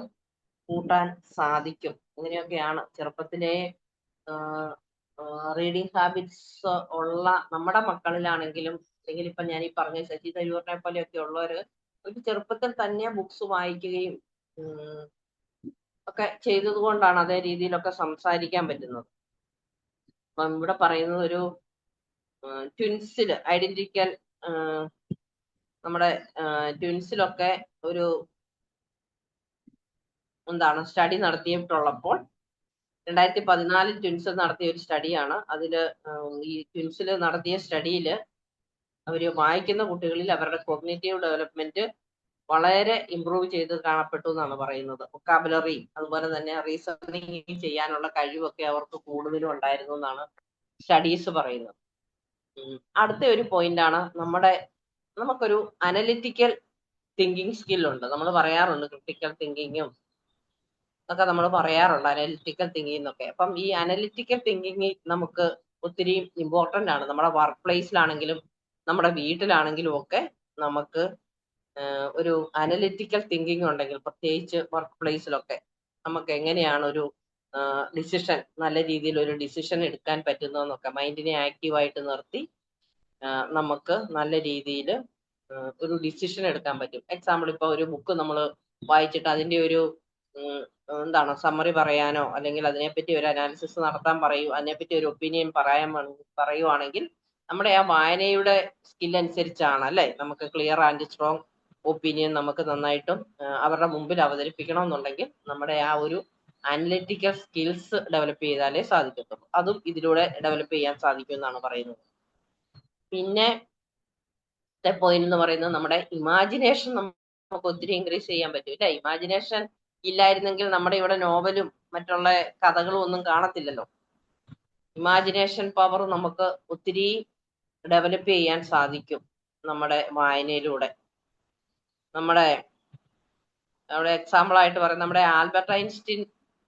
കൂട്ടാൻ സാധിക്കും. ഇങ്ങനെയൊക്കെയാണ് ചെറുപ്പത്തിലെ റീഡിങ് ഹാബിറ്റ്സ് ഉള്ള നമ്മുടെ മക്കളിലാണെങ്കിലും, അല്ലെങ്കിൽ ഇപ്പൊ ഞാൻ ഈ പറഞ്ഞ ശശി തരൂരിനെ പോലെയൊക്കെ ഉള്ളവര് ഒരു ചെറുപ്പത്തിൽ തന്നെ ബുക്സ് വായിക്കുകയും ഒക്കെ ചെയ്തത് കൊണ്ടാണ് അതേ രീതിയിലൊക്കെ സംസാരിക്കാൻ പറ്റുന്നത്. അപ്പം ഇവിടെ പറയുന്നത് ഒരു ട്വിൻസിൽ ഐഡന്റിക്കൽ നമ്മുടെ ട്വിൻസിലൊക്കെ ഒരു സ്റ്റഡി നടത്തിയിട്ടുള്ളപ്പോൾ 2014 ട്വിൻസ് നടത്തിയ ഒരു സ്റ്റഡിയാണ്. അതില് ഈ ട്വിൻസിൽ നടത്തിയ സ്റ്റഡിയില് അവര് വായിക്കുന്ന കുട്ടികളിൽ അവരുടെ കോഗ്നിറ്റീവ് ഡെവലപ്മെന്റ് വളരെ ഇംപ്രൂവ് ചെയ്ത് കാണപ്പെട്ടു എന്നാണ് പറയുന്നത്. വൊക്കാബുലറി അതുപോലെ തന്നെ റീസണിങ് ചെയ്യാനുള്ള കഴിവൊക്കെ അവർക്ക് കൂടുതലും ഉണ്ടായിരുന്നു എന്നാണ് സ്റ്റഡീസ് പറയുന്നത്. അടുത്ത ഒരു പോയിന്റ് ആണ് നമുക്കൊരു അനലിറ്റിക്കൽ തിങ്കിങ് സ്കില്ലുണ്ട്. നമ്മൾ പറയാറുണ്ട് ക്രിട്ടിക്കൽ തിങ്കിങ്ങും ഒക്കെ നമ്മൾ പറയാറുണ്ട്, അനലിറ്റിക്കൽ തിങ്കിങ് എന്നൊക്കെ. അപ്പം ഈ അനലിറ്റിക്കൽ തിങ്കിങ് നമുക്ക് ഒത്തിരി ഇമ്പോർട്ടന്റ് ആണ്. നമ്മുടെ വർക്ക് പ്ലേസിലാണെങ്കിലും നമ്മുടെ വീട്ടിലാണെങ്കിലും ഒക്കെ നമുക്ക് ഒരു അനലിറ്റിക്കൽ തിങ്കിങ് ഉണ്ടെങ്കിൽ, പ്രത്യേകിച്ച് വർക്ക് പ്ലേസിലൊക്കെ നമുക്ക് എങ്ങനെയാണ് ഒരു ഡിസിഷൻ, നല്ല രീതിയിൽ ഒരു ഡിസിഷൻ എടുക്കാൻ പറ്റുന്നതെന്നൊക്കെ മൈൻഡിനെ ആക്റ്റീവായിട്ട് നിർത്തി നമുക്ക് നല്ല രീതിയിൽ ഒരു ഡിസിഷൻ എടുക്കാൻ പറ്റും. എക്സാമ്പിൾ ഇപ്പൊ ഒരു ബുക്ക് നമ്മൾ വായിച്ചിട്ട് അതിന്റെ ഒരു സമ്മറി പറയാനോ അല്ലെങ്കിൽ അതിനെപ്പറ്റി ഒരു അനാലിസിസ് നടത്താൻ അതിനെപ്പറ്റി ഒരു ഒപ്പീനിയൻ പറയുവാണെങ്കിൽ നമ്മുടെ ആ വായനയുടെ സ്കിൽ അനുസരിച്ചാണ് അല്ലെ നമുക്ക് ക്ലിയർ ആൻഡ് സ്ട്രോങ് ഒപ്പീനിയൻ നമുക്ക് നന്നായിട്ടും അവരുടെ മുമ്പിൽ അവതരിപ്പിക്കണം എന്നുണ്ടെങ്കിൽ നമ്മുടെ ആ ഒരു അനലിറ്റിക്കൽ സ്കിൽസ് ഡെവലപ്പ് ചെയ്താലേ സാധിക്കത്തുള്ളൂ. അതും ഇതിലൂടെ ഡെവലപ്പ് ചെയ്യാൻ സാധിക്കും എന്നാണ് പറയുന്നത്. പിന്നെ പോയിന്റ് എന്ന് പറയുന്നത് നമ്മുടെ ഇമാജിനേഷൻ നമുക്ക് ഒത്തിരി ഇൻക്രീസ് ചെയ്യാൻ പറ്റും അല്ലെ. ഇമാജിനേഷൻ ഇല്ലായിരുന്നെങ്കിൽ നമ്മുടെ ഇവിടെ നോവലും മറ്റുള്ള കഥകളും ഒന്നും കാണത്തില്ലല്ലോ. ഇമാജിനേഷൻ പവർ നമുക്ക് ഒത്തിരി ഡെവലപ്പ് ചെയ്യാൻ സാധിക്കും നമ്മുടെ വായനയിലൂടെ. അവിടെ എക്സാമ്പിൾ ആയിട്ട് പറയാം, നമ്മുടെ ആൽബർട്ട് ഐൻസ്റ്റീൻ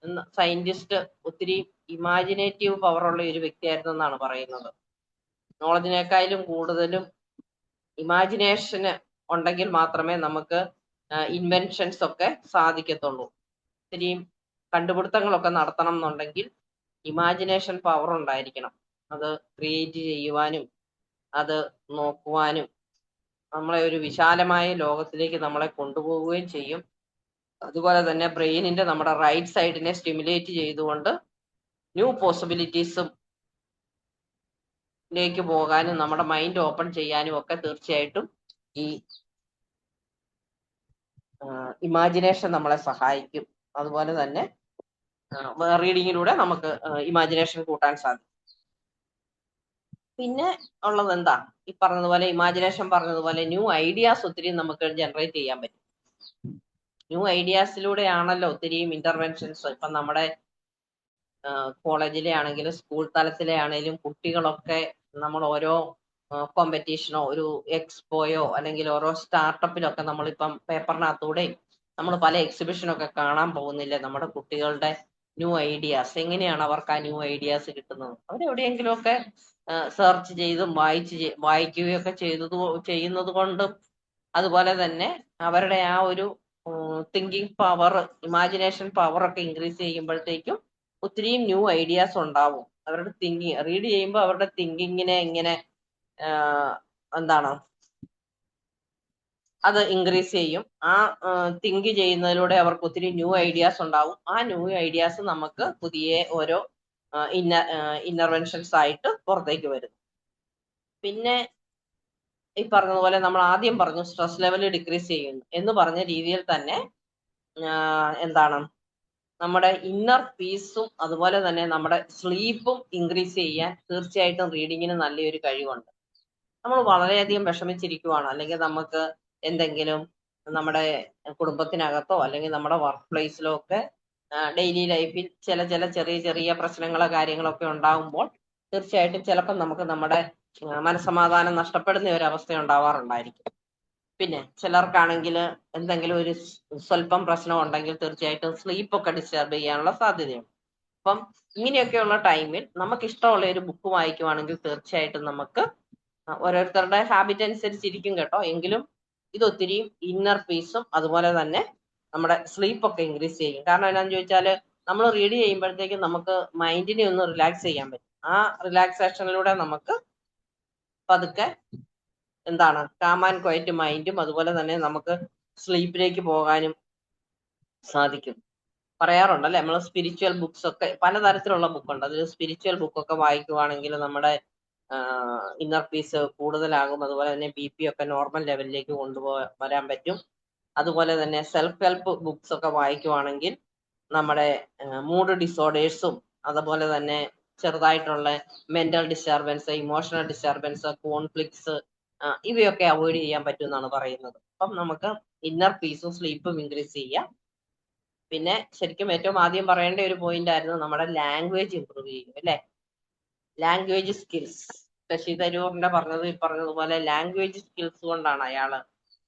എന്ന സയന്റിസ്റ്റ് ഒത്തിരി ഇമാജിനേറ്റീവ് പവർ ഉള്ള ഒരു വ്യക്തിയായിരുന്നു എന്നാണ് പറയുന്നത്. നോളജിനേക്കാളും കൂടുതലും ഇമാജിനേഷന് ഉണ്ടെങ്കിൽ മാത്രമേ നമുക്ക് ഇൻവെൻഷൻസ് ഒക്കെ സാധിക്കത്തുള്ളൂ. ഒത്തിരി കണ്ടുപിടുത്തങ്ങളൊക്കെ നടത്തണം എന്നുണ്ടെങ്കിൽ ഇമാജിനേഷൻ പവർ ഉണ്ടായിരിക്കണം. അത് ക്രിയേറ്റ് ചെയ്യുവാനും അത് നോക്കുവാനും നമ്മളെ ഒരു വിശാലമായ ലോകത്തിലേക്ക് നമ്മളെ കൊണ്ടുപോവുകയും ചെയ്യും. അതുപോലെ തന്നെ ബ്രെയിനിന്റെ നമ്മുടെ റൈറ്റ് സൈഡിനെ സ്റ്റിമുലേറ്റ് ചെയ്തുകൊണ്ട് ന്യൂ പോസിബിലിറ്റീസും ലേക്ക് പോകാനും നമ്മുടെ മൈൻഡ് ഓപ്പൺ ചെയ്യാനും ഒക്കെ തീർച്ചയായിട്ടും ഈ ഇമാജിനേഷൻ നമ്മളെ സഹായിക്കും. അതുപോലെ തന്നെ റീഡിങ്ങിലൂടെ നമുക്ക് ഇമാജിനേഷൻ കൂട്ടാൻ സാധിക്കും. പിന്നെ ഉള്ളത് എന്താ, ഈ പറഞ്ഞതുപോലെ ഇമാജിനേഷൻ പറഞ്ഞതുപോലെ ന്യൂ ഐഡിയാസ് ഒത്തിരി നമുക്ക് ജനറേറ്റ് ചെയ്യാൻ പറ്റും. ന്യൂ ഐഡിയാസിലൂടെയാണല്ലോ ഒത്തിരിയും ഇന്റർവെൻഷൻസ്. ഇപ്പം നമ്മുടെ കോളേജിലെ ആണെങ്കിലും സ്കൂൾ തലത്തിലെ ആണെങ്കിലും കുട്ടികളൊക്കെ നമ്മൾ ഓരോ കോമ്പറ്റീഷനോ ഒരു എക്സ്പോയോ അല്ലെങ്കിൽ ഓരോ സ്റ്റാർട്ടപ്പിലൊക്കെ നമ്മളിപ്പം പേപ്പറിനകത്തൂടെയും നമ്മൾ പല എക്സിബിഷനൊക്കെ കാണാൻ പോകുന്നില്ലേ. നമ്മുടെ കുട്ടികളുടെ ന്യൂ ഐഡിയാസ് എങ്ങനെയാണ് അവർക്ക് ആ ന്യൂ ഐഡിയാസ് കിട്ടുന്നത്? അവരെവിടെയെങ്കിലും ഒക്കെ സെർച്ച് ചെയ്തും വായിക്കുകയൊക്കെ ചെയ്യുന്നത് കൊണ്ടും അതുപോലെ തന്നെ അവരുടെ ആ ഒരു തിങ്കിങ് പവർ, ഇമാജിനേഷൻ പവർ ഒക്കെ ഇൻക്രീസ് ചെയ്യുമ്പോഴത്തേക്കും ഒത്തിരിയും ന്യൂ ഐഡിയാസ് ഉണ്ടാവും. അവരുടെ തിങ്കിങ് റീഡ് ചെയ്യുമ്പോൾ അവരുടെ തിങ്കിങ്ങിനെ ഇങ്ങനെ അത് ഇൻക്രീസ് ചെയ്യും. ആ തിങ്ക് ചെയ്യുന്നതിലൂടെ അവർക്ക് ഒത്തിരി ന്യൂ ഐഡിയാസ് ഉണ്ടാവും. ആ ന്യൂ ഐഡിയാസ് നമുക്ക് പുതിയ ഓരോ ഇന്നർവെൻഷൻസ് ആയിട്ട് പുറത്തേക്ക് വരും. പിന്നെ ഈ പറഞ്ഞതുപോലെ നമ്മൾ ആദ്യം പറഞ്ഞു സ്ട്രെസ് ലെവൽ ഡിക്രീസ് ചെയ്യുന്നു എന്ന് പറഞ്ഞ രീതിയിൽ തന്നെ നമ്മുടെ ഇന്നർ പീസും അതുപോലെ തന്നെ നമ്മുടെ സ്ലീപ്പും ഇൻക്രീസ് ചെയ്യാൻ തീർച്ചയായിട്ടും റീഡിങ്ങിന് നല്ലൊരു കഴിവുണ്ട്. നമ്മൾ വളരെയധികം വിഷമിച്ചിരിക്കുവാണ്, അല്ലെങ്കിൽ നമുക്ക് എന്തെങ്കിലും നമ്മുടെ കുടുംബത്തിനകത്തോ അല്ലെങ്കിൽ നമ്മുടെ വർക്ക് പ്ലേസിലോ ഒക്കെ ഡെയിലി ലൈഫിൽ ചെറിയ ചെറിയ പ്രശ്നങ്ങളോ കാര്യങ്ങളൊക്കെ ഉണ്ടാകുമ്പോൾ തീർച്ചയായിട്ടും ചിലപ്പോൾ നമുക്ക് നമ്മുടെ മനസ്സമാധാനം നഷ്ടപ്പെടുന്ന ഒരു അവസ്ഥ ഉണ്ടാവാറുണ്ടായിരിക്കും. പിന്നെ ചിലർക്കാണെങ്കിൽ എന്തെങ്കിലും ഒരു സ്വല്പം പ്രശ്നം ഉണ്ടെങ്കിൽ തീർച്ചയായിട്ടും സ്ലീപ്പൊക്കെ ഡിസ്റ്റർബ് ചെയ്യാനുള്ള സാധ്യതയുണ്ട്. അപ്പം ഇങ്ങനെയൊക്കെയുള്ള ടൈമിൽ നമുക്ക് ഇഷ്ടമുള്ള ഒരു ബുക്ക് വായിക്കുവാണെങ്കിൽ തീർച്ചയായിട്ടും നമുക്ക് ഓരോരുത്തരുടെ ഹാബിറ്റ് അനുസരിച്ചിരിക്കും കേട്ടോ, എങ്കിലും ഇത് ഒത്തിരി ഇന്നർ പീസും അതുപോലെ തന്നെ നമ്മുടെ സ്ലീപ്പൊക്കെ ഇൻക്രീസ് ചെയ്യും. കാരണം എന്താണെന്ന് ചോദിച്ചാല് നമ്മൾ റീഡ് ചെയ്യുമ്പോഴത്തേക്കും നമുക്ക് മൈൻഡിനെ ഒന്ന് റിലാക്സ് ചെയ്യാൻ പറ്റും. ആ റിലാക്സേഷനിലൂടെ നമുക്ക് പതുക്കെ എന്താണ് കാം ആൻഡ് ക്വയറ്റ് മൈൻഡും അതുപോലെ തന്നെ നമുക്ക് സ്ലീപ്പിലേക്ക് പോകാനും സാധിക്കും. പറയാറുണ്ട് അല്ലെ, നമ്മൾ സ്പിരിച്വൽ ബുക്സ് ഒക്കെ പലതരത്തിലുള്ള ബുക്കുണ്ട്, അതിൽ സ്പിരിച്വൽ ബുക്കൊക്കെ വായിക്കുവാണെങ്കിൽ നമ്മുടെ ഇന്നർ പീസ് കൂടുതലാകും. അതുപോലെ തന്നെ BP ഒക്കെ നോർമൽ ലെവലിലേക്ക് വരാൻ പറ്റും. അതുപോലെ തന്നെ സെൽഫ് ഹെൽപ്പ് ബുക്സ് ഒക്കെ വായിക്കുവാണെങ്കിൽ നമ്മുടെ മൂഡ് ഡിസോർഡേഴ്സും അതുപോലെ തന്നെ ചെറുതായിട്ടുള്ള mental disturbance, emotional disturbance, conflicts ഇവയൊക്കെ അവോയ്ഡ് ചെയ്യാൻ പറ്റും എന്നാണ് പറയുന്നത്. അപ്പം നമുക്ക് ഇന്നർ പീസും സ്ലീപ്പും ഇൻക്രീസ് ചെയ്യാം. പിന്നെ ശരിക്കും ഏറ്റവും ആദ്യം പറയേണ്ട ഒരു പോയിന്റ് ആയിരുന്നു നമ്മുടെ ലാംഗ്വേജ് ഇമ്പ്രൂവ് ചെയ്യും അല്ലെ, ലാംഗ്വേജ് സ്കിൽസ്. ശശി തരൂറിന്റെ പറഞ്ഞതുപോലെ ലാംഗ്വേജ് സ്കിൽസ് കൊണ്ടാണ് അയാള്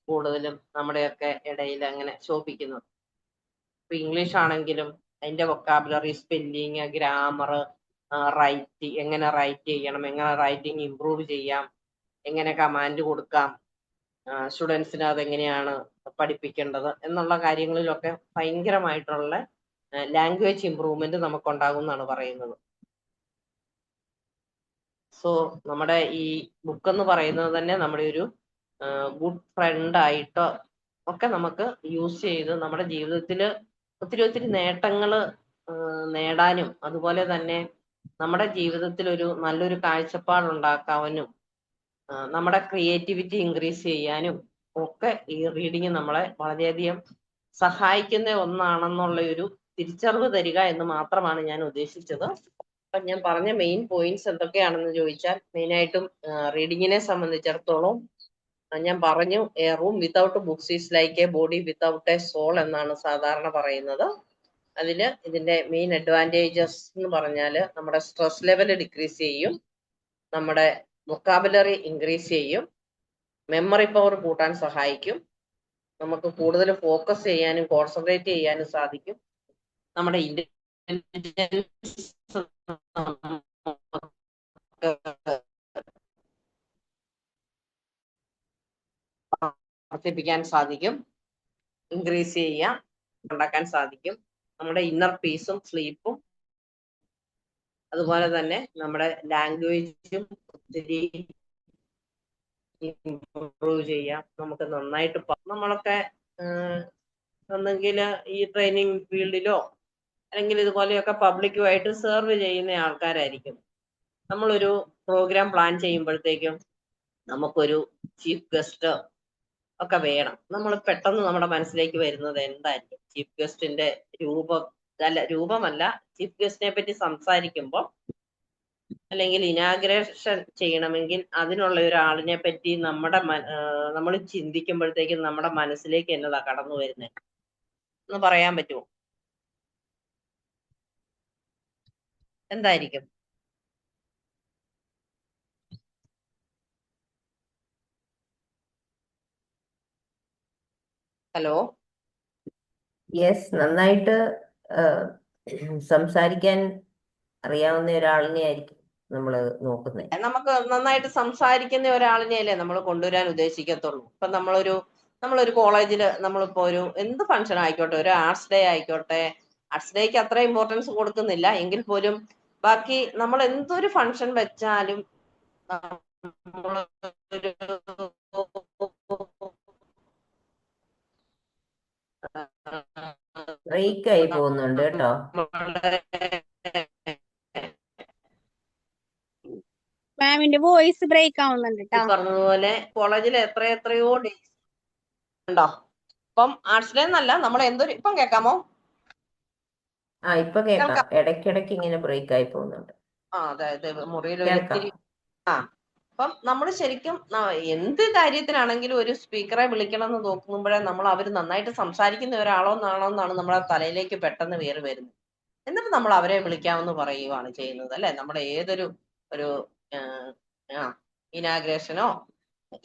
കൂടുതലും നമ്മുടെയൊക്കെ ഇടയിൽ അങ്ങനെ ശോഭിക്കുന്നത്. ഇപ്പൊ ഇംഗ്ലീഷ് ആണെങ്കിലും അതിന്റെ വൊക്കാബുലറി, സ്പെല്ലിങ്, ഗ്രാമർ, എങ്ങനെ റൈറ്റ് ചെയ്യണം, എങ്ങനെ റൈറ്റിംഗ് ഇമ്പ്രൂവ് ചെയ്യാം, എങ്ങനെ കമാൻഡ് കൊടുക്കാം, സ്റ്റുഡൻസിന് അതെങ്ങനെയാണ് പഠിപ്പിക്കേണ്ടത് എന്നുള്ള കാര്യങ്ങളിലൊക്കെ ഭയങ്കരമായിട്ടുള്ള ലാംഗ്വേജ് ഇമ്പ്രൂവ്മെന്റ് നമുക്കുണ്ടാകും എന്നാണ് പറയുന്നത്. സോ നമ്മുടെ ഈ ബുക്ക് എന്ന് പറയുന്നത് തന്നെ നമ്മുടെ ഒരു ഗുഡ് ഫ്രണ്ട് ആയിട്ടോ ഒക്കെ നമുക്ക് യൂസ് ചെയ്ത് നമ്മുടെ ജീവിതത്തിൽ ഒത്തിരി നേട്ടങ്ങൾ നേടാനും അതുപോലെ തന്നെ നമ്മുടെ ജീവിതത്തിൽ ഒരു നല്ലൊരു കാഴ്ചപ്പാടുണ്ടാക്കാനും നമ്മുടെ ക്രിയേറ്റിവിറ്റി ഇൻക്രീസ് ചെയ്യാനും ഒക്കെ ഈ റീഡിങ് നമ്മളെ വളരെയധികം സഹായിക്കുന്ന ഒന്നാണെന്നുള്ള ഒരു തിരിച്ചറിവ് തരിക എന്ന് മാത്രമാണ് ഞാൻ ഉദ്ദേശിച്ചത്. അപ്പൊ ഞാൻ പറഞ്ഞ മെയിൻ പോയിന്റ്സ് എന്തൊക്കെയാണെന്ന് ചോദിച്ചാൽ, മെയിനായിട്ടും റീഡിങ്ങിനെ സംബന്ധിച്ചിടത്തോളം ഞാൻ പറഞ്ഞു, a room without books is like a body without a soul എന്നാണ് സാധാരണ പറയുന്നത്. അതില് ഇതിന്റെ മെയിൻ അഡ്വാൻറ്റേജസ് എന്ന് പറഞ്ഞാൽ നമ്മുടെ സ്ട്രെസ് ലെവൽ ഡിക്രീസ് ചെയ്യും, നമ്മുടെ വൊക്കാബുലറി ഇൻക്രീസ് ചെയ്യും, മെമ്മറി പവർ കൂട്ടാൻ സഹായിക്കും, നമുക്ക് കൂടുതൽ ഫോക്കസ് ചെയ്യാനും കോൺസെൻട്രേറ്റ് ചെയ്യാനും സാധിക്കും, നമ്മുടെ ഇന്റലിജൻസ് വർദ്ധിപ്പിക്കാൻ സാധിക്കും, ഇൻക്രീസ് ചെയ്യാൻ ഉണ്ടാക്കാൻ സാധിക്കും, നമ്മുടെ ഇന്നർ പീസും സ്ലീപ്പും അതുപോലെ തന്നെ നമ്മുടെ ലാംഗ്വേജും ഒത്തിരി ഇംപ്രൂവ് ചെയ്യാം. നമുക്ക് നന്നായിട്ട് നമ്മളൊക്കെ ഒന്നെങ്കിൽ ഈ ട്രെയിനിങ് ഫീൽഡിലോ അല്ലെങ്കിൽ ഇതുപോലെയൊക്കെ പബ്ലിക്കുമായിട്ട് സെർവ് ചെയ്യുന്ന ആൾക്കാരായിരിക്കും. നമ്മളൊരു പ്രോഗ്രാം പ്ലാൻ ചെയ്യുമ്പോഴത്തേക്കും നമുക്കൊരു ചീഫ് ഗസ്റ്റ് ഒക്കെ വേണം. നമ്മൾ പെട്ടെന്ന് നമ്മുടെ മനസ്സിലേക്ക് വരുന്നത് എന്തായിരിക്കും? ചീഫ് ഗസ്റ്റിന്റെ രൂപമല്ല, ചീഫ് ഗസ്റ്റിനെ പറ്റി സംസാരിക്കുമ്പോൾ അല്ലെങ്കിൽ ഇനാഗ്രേഷൻ ചെയ്യണമെങ്കിൽ അതിനുള്ള ഒരാളിനെ പറ്റി നമ്മൾ ചിന്തിക്കുമ്പോഴത്തേക്കും നമ്മുടെ മനസ്സിലേക്ക് എന്നതാ കടന്നു വരുന്നത് എന്ന് പറയാൻ പറ്റുമോ? എന്തായിരിക്കും? ഹലോ. യെസ്, നന്നായിട്ട് സംസാരിക്കാൻ അറിയാവുന്ന ഒരാളിനെ ആയിരിക്കും നമ്മൾ നോക്കുന്നത്. നമുക്ക് നന്നായിട്ട് സംസാരിക്കുന്ന ഒരാളിനെയല്ലേ നമ്മൾ കൊണ്ടുവരാൻ ഉദ്ദേശിക്കത്തുള്ളൂ. ഇപ്പൊ നമ്മളൊരു കോളേജിൽ നമ്മളിപ്പോ ഒരു എന്ത് ഫംഗ്ഷൻ ആയിക്കോട്ടെ, ഒരു ആർട്സ് ഡേ ആയിക്കോട്ടെ, ആർട്സ് ഡേക്ക് അത്ര ഇമ്പോർട്ടൻസ് കൊടുക്കുന്നില്ല എങ്കിൽ പോലും ബാക്കി നമ്മൾ എന്തൊരു ഫംഗ്ഷൻ വെച്ചാലും ബ്രേക്ക് ആയി പോകുന്നുണ്ട് കേട്ടോ. മാമിന്റെ വോയിസ് ബ്രേക്ക് ആവുന്നുണ്ട് കേട്ടോ. പറഞ്ഞതുപോലെ കോളേജിൽ എത്രയോ ഡേയ്സ് ഉണ്ടോ. ഇപ്പം ആർട്സ് ഡേ എന്നല്ല, നമ്മൾ ഇപ്പം കേൾക്കാമോ? ഇപ്പൊ കേൾക്കാം. ഇടയ്ക്കിടയ്ക്ക് ഇങ്ങനെ ബ്രേക്ക് ആയി പോകുന്നുണ്ട്. അതെ, മുറിയിൽ ഒരിത്തിരി അപ്പം നമ്മൾ ശരിക്കും എന്ത് കാര്യത്തിനാണെങ്കിലും ഒരു സ്പീക്കറെ വിളിക്കണം എന്ന് നോക്കുമ്പോഴേ അവർ നന്നായിട്ട് സംസാരിക്കുന്ന ഒരാളോന്നാണോന്നാണ് നമ്മുടെ തലയിലേക്ക് പെട്ടെന്ന് കയറി വരുന്നത്. എന്നിട്ട് നമ്മൾ അവരെ വിളിക്കാമെന്ന് പറയുകയാണ് ചെയ്യുന്നത് അല്ലെ. നമ്മുടെ ഏതൊരു ഇനാഗ്രേഷനോ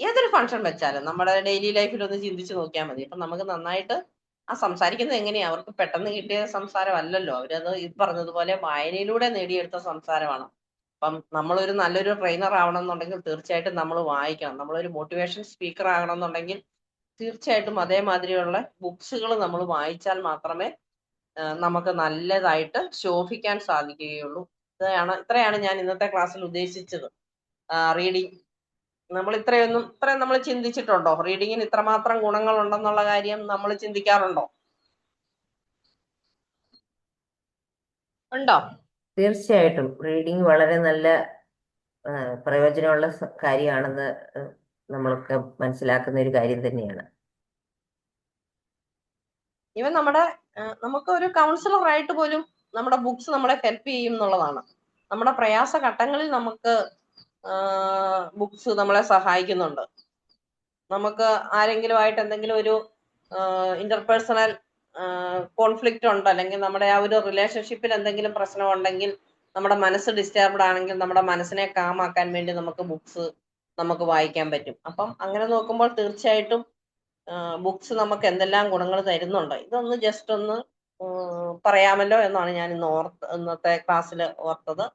ഏതൊരു ഫംഗ്ഷൻ വെച്ചാലും നമ്മുടെ ഡെയിലി ലൈഫിൽ ഒന്ന് ചിന്തിച്ചു നോക്കിയാൽ മതി. അപ്പൊ നമുക്ക് നന്നായിട്ട് ആ സംസാരിക്കുന്നത് എങ്ങനെയാ? അവർക്ക് പെട്ടെന്ന് കിട്ടിയ സംസാരമല്ലല്ലോ. അവരത് ഈ പറഞ്ഞതുപോലെ വായനയിലൂടെ നേടിയെടുത്ത സംസാരമാണ്. അപ്പം നമ്മളൊരു നല്ലൊരു ട്രെയിനർ ആവണം എന്നുണ്ടെങ്കിൽ തീർച്ചയായിട്ടും നമ്മൾ വായിക്കണം. നമ്മളൊരു മോട്ടിവേഷൻ സ്പീക്കർ ആകണം എന്നുണ്ടെങ്കിൽ തീർച്ചയായിട്ടും അതേമാതിരിയുള്ള ബുക്സുകൾ നമ്മൾ വായിച്ചാൽ മാത്രമേ നമുക്ക് നല്ലതായിട്ട് ശോഭിക്കാൻ സാധിക്കുകയുള്ളൂ. ഇത്രയാണ് ഞാൻ ഇന്നത്തെ ക്ലാസ്സിൽ ഉദ്ദേശിച്ചത്. റീഡിങ് ഇത്രയും നമ്മൾ ചിന്തിച്ചിട്ടുണ്ടോ? റീഡിങ്ങിന് ഇത്രമാത്രം ഗുണങ്ങൾ ഉണ്ടെന്നുള്ള കാര്യം നമ്മൾ ചിന്തിക്കാറുണ്ടോ? ഉണ്ടോ? തീർച്ചയായിട്ടും റീഡിങ് വളരെ നല്ല പ്രയോജനമുള്ള കാര്യമാണെന്ന് നമ്മളൊക്കെ മനസ്സിലാക്കുന്ന ഒരു കാര്യം തന്നെയാണ്. ഇവൻ നമുക്ക് ഒരു കൗൺസിലർ ആയിട്ട് പോലും നമ്മുടെ ബുക്സ് നമ്മളെ ഹെൽപ്പ് ചെയ്യും എന്നുള്ളതാണ്. നമ്മുടെ പ്രയാസ ഘട്ടങ്ങളിൽ നമുക്ക് ബുക്സ് നമ്മളെ സഹായിക്കുന്നുണ്ട്. നമുക്ക് ആരെങ്കിലുമായിട്ട് എന്തെങ്കിലും ഒരു ഇന്റർപേഴ്സണൽ കോൺഫ്ലിക്റ്റ് ഉണ്ട്, അല്ലെങ്കിൽ നമ്മുടെ ആ ഒരു റിലേഷൻഷിപ്പിൽ എന്തെങ്കിലും പ്രശ്നം ഉണ്ടെങ്കിൽ, നമ്മുടെ മനസ്സ് ഡിസ്റ്റർബ്ഡ് ആണെങ്കിൽ നമ്മുടെ മനസ്സിനെ കാമാക്കാൻ വേണ്ടി നമുക്ക് വായിക്കാൻ പറ്റും. അപ്പം അങ്ങനെ നോക്കുമ്പോൾ തീർച്ചയായിട്ടും ബുക്സ് നമുക്ക് എന്തെല്ലാം ഗുണങ്ങൾ തരുന്നുണ്ട്. ഇതൊന്ന് ജസ്റ്റ് ഒന്ന് പറയാമല്ലോ എന്നാണ് ഞാൻ ഇന്നത്തെ ക്ലാസ്സിൽ ഓർത്തത്.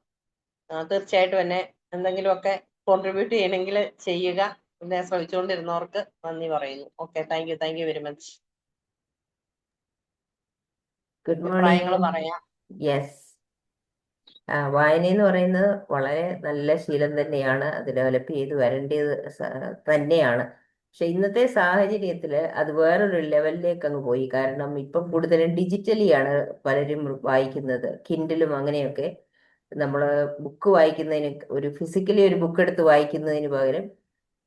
തീർച്ചയായിട്ടും എന്നെ എന്തെങ്കിലുമൊക്കെ കോൺട്രിബ്യൂട്ട് ചെയ്യണമെങ്കിൽ ചെയ്യുക. പിന്നെ ശ്രമിച്ചുകൊണ്ടിരുന്നവർക്ക് നന്ദി പറയുന്നു. Okay, thank you very much. Good അഭിപ്രായങ്ങൾ മോർണിംഗ്. പറയാം. യെസ്, വായന എന്ന് പറയുന്നത് വളരെ നല്ല ശീലം തന്നെയാണ്. അത് ഡെവലപ്പ് ചെയ്ത് വരേണ്ടത് തന്നെയാണ്. പക്ഷെ ഇന്നത്തെ സാഹചര്യത്തിൽ അത് വേറൊരു ലെവലിലേക്ക് അങ്ങ് പോയി. കാരണം ഇപ്പം കൂടുതലും ഡിജിറ്റലിയാണ് പലരും വായിക്കുന്നത്, കിൻഡിലും അങ്ങനെയൊക്കെ. നമ്മൾ ബുക്ക് വായിക്കുന്നതിന്, ഒരു ഫിസിക്കലി ഒരു ബുക്ക് എടുത്ത് വായിക്കുന്നതിന് പകരം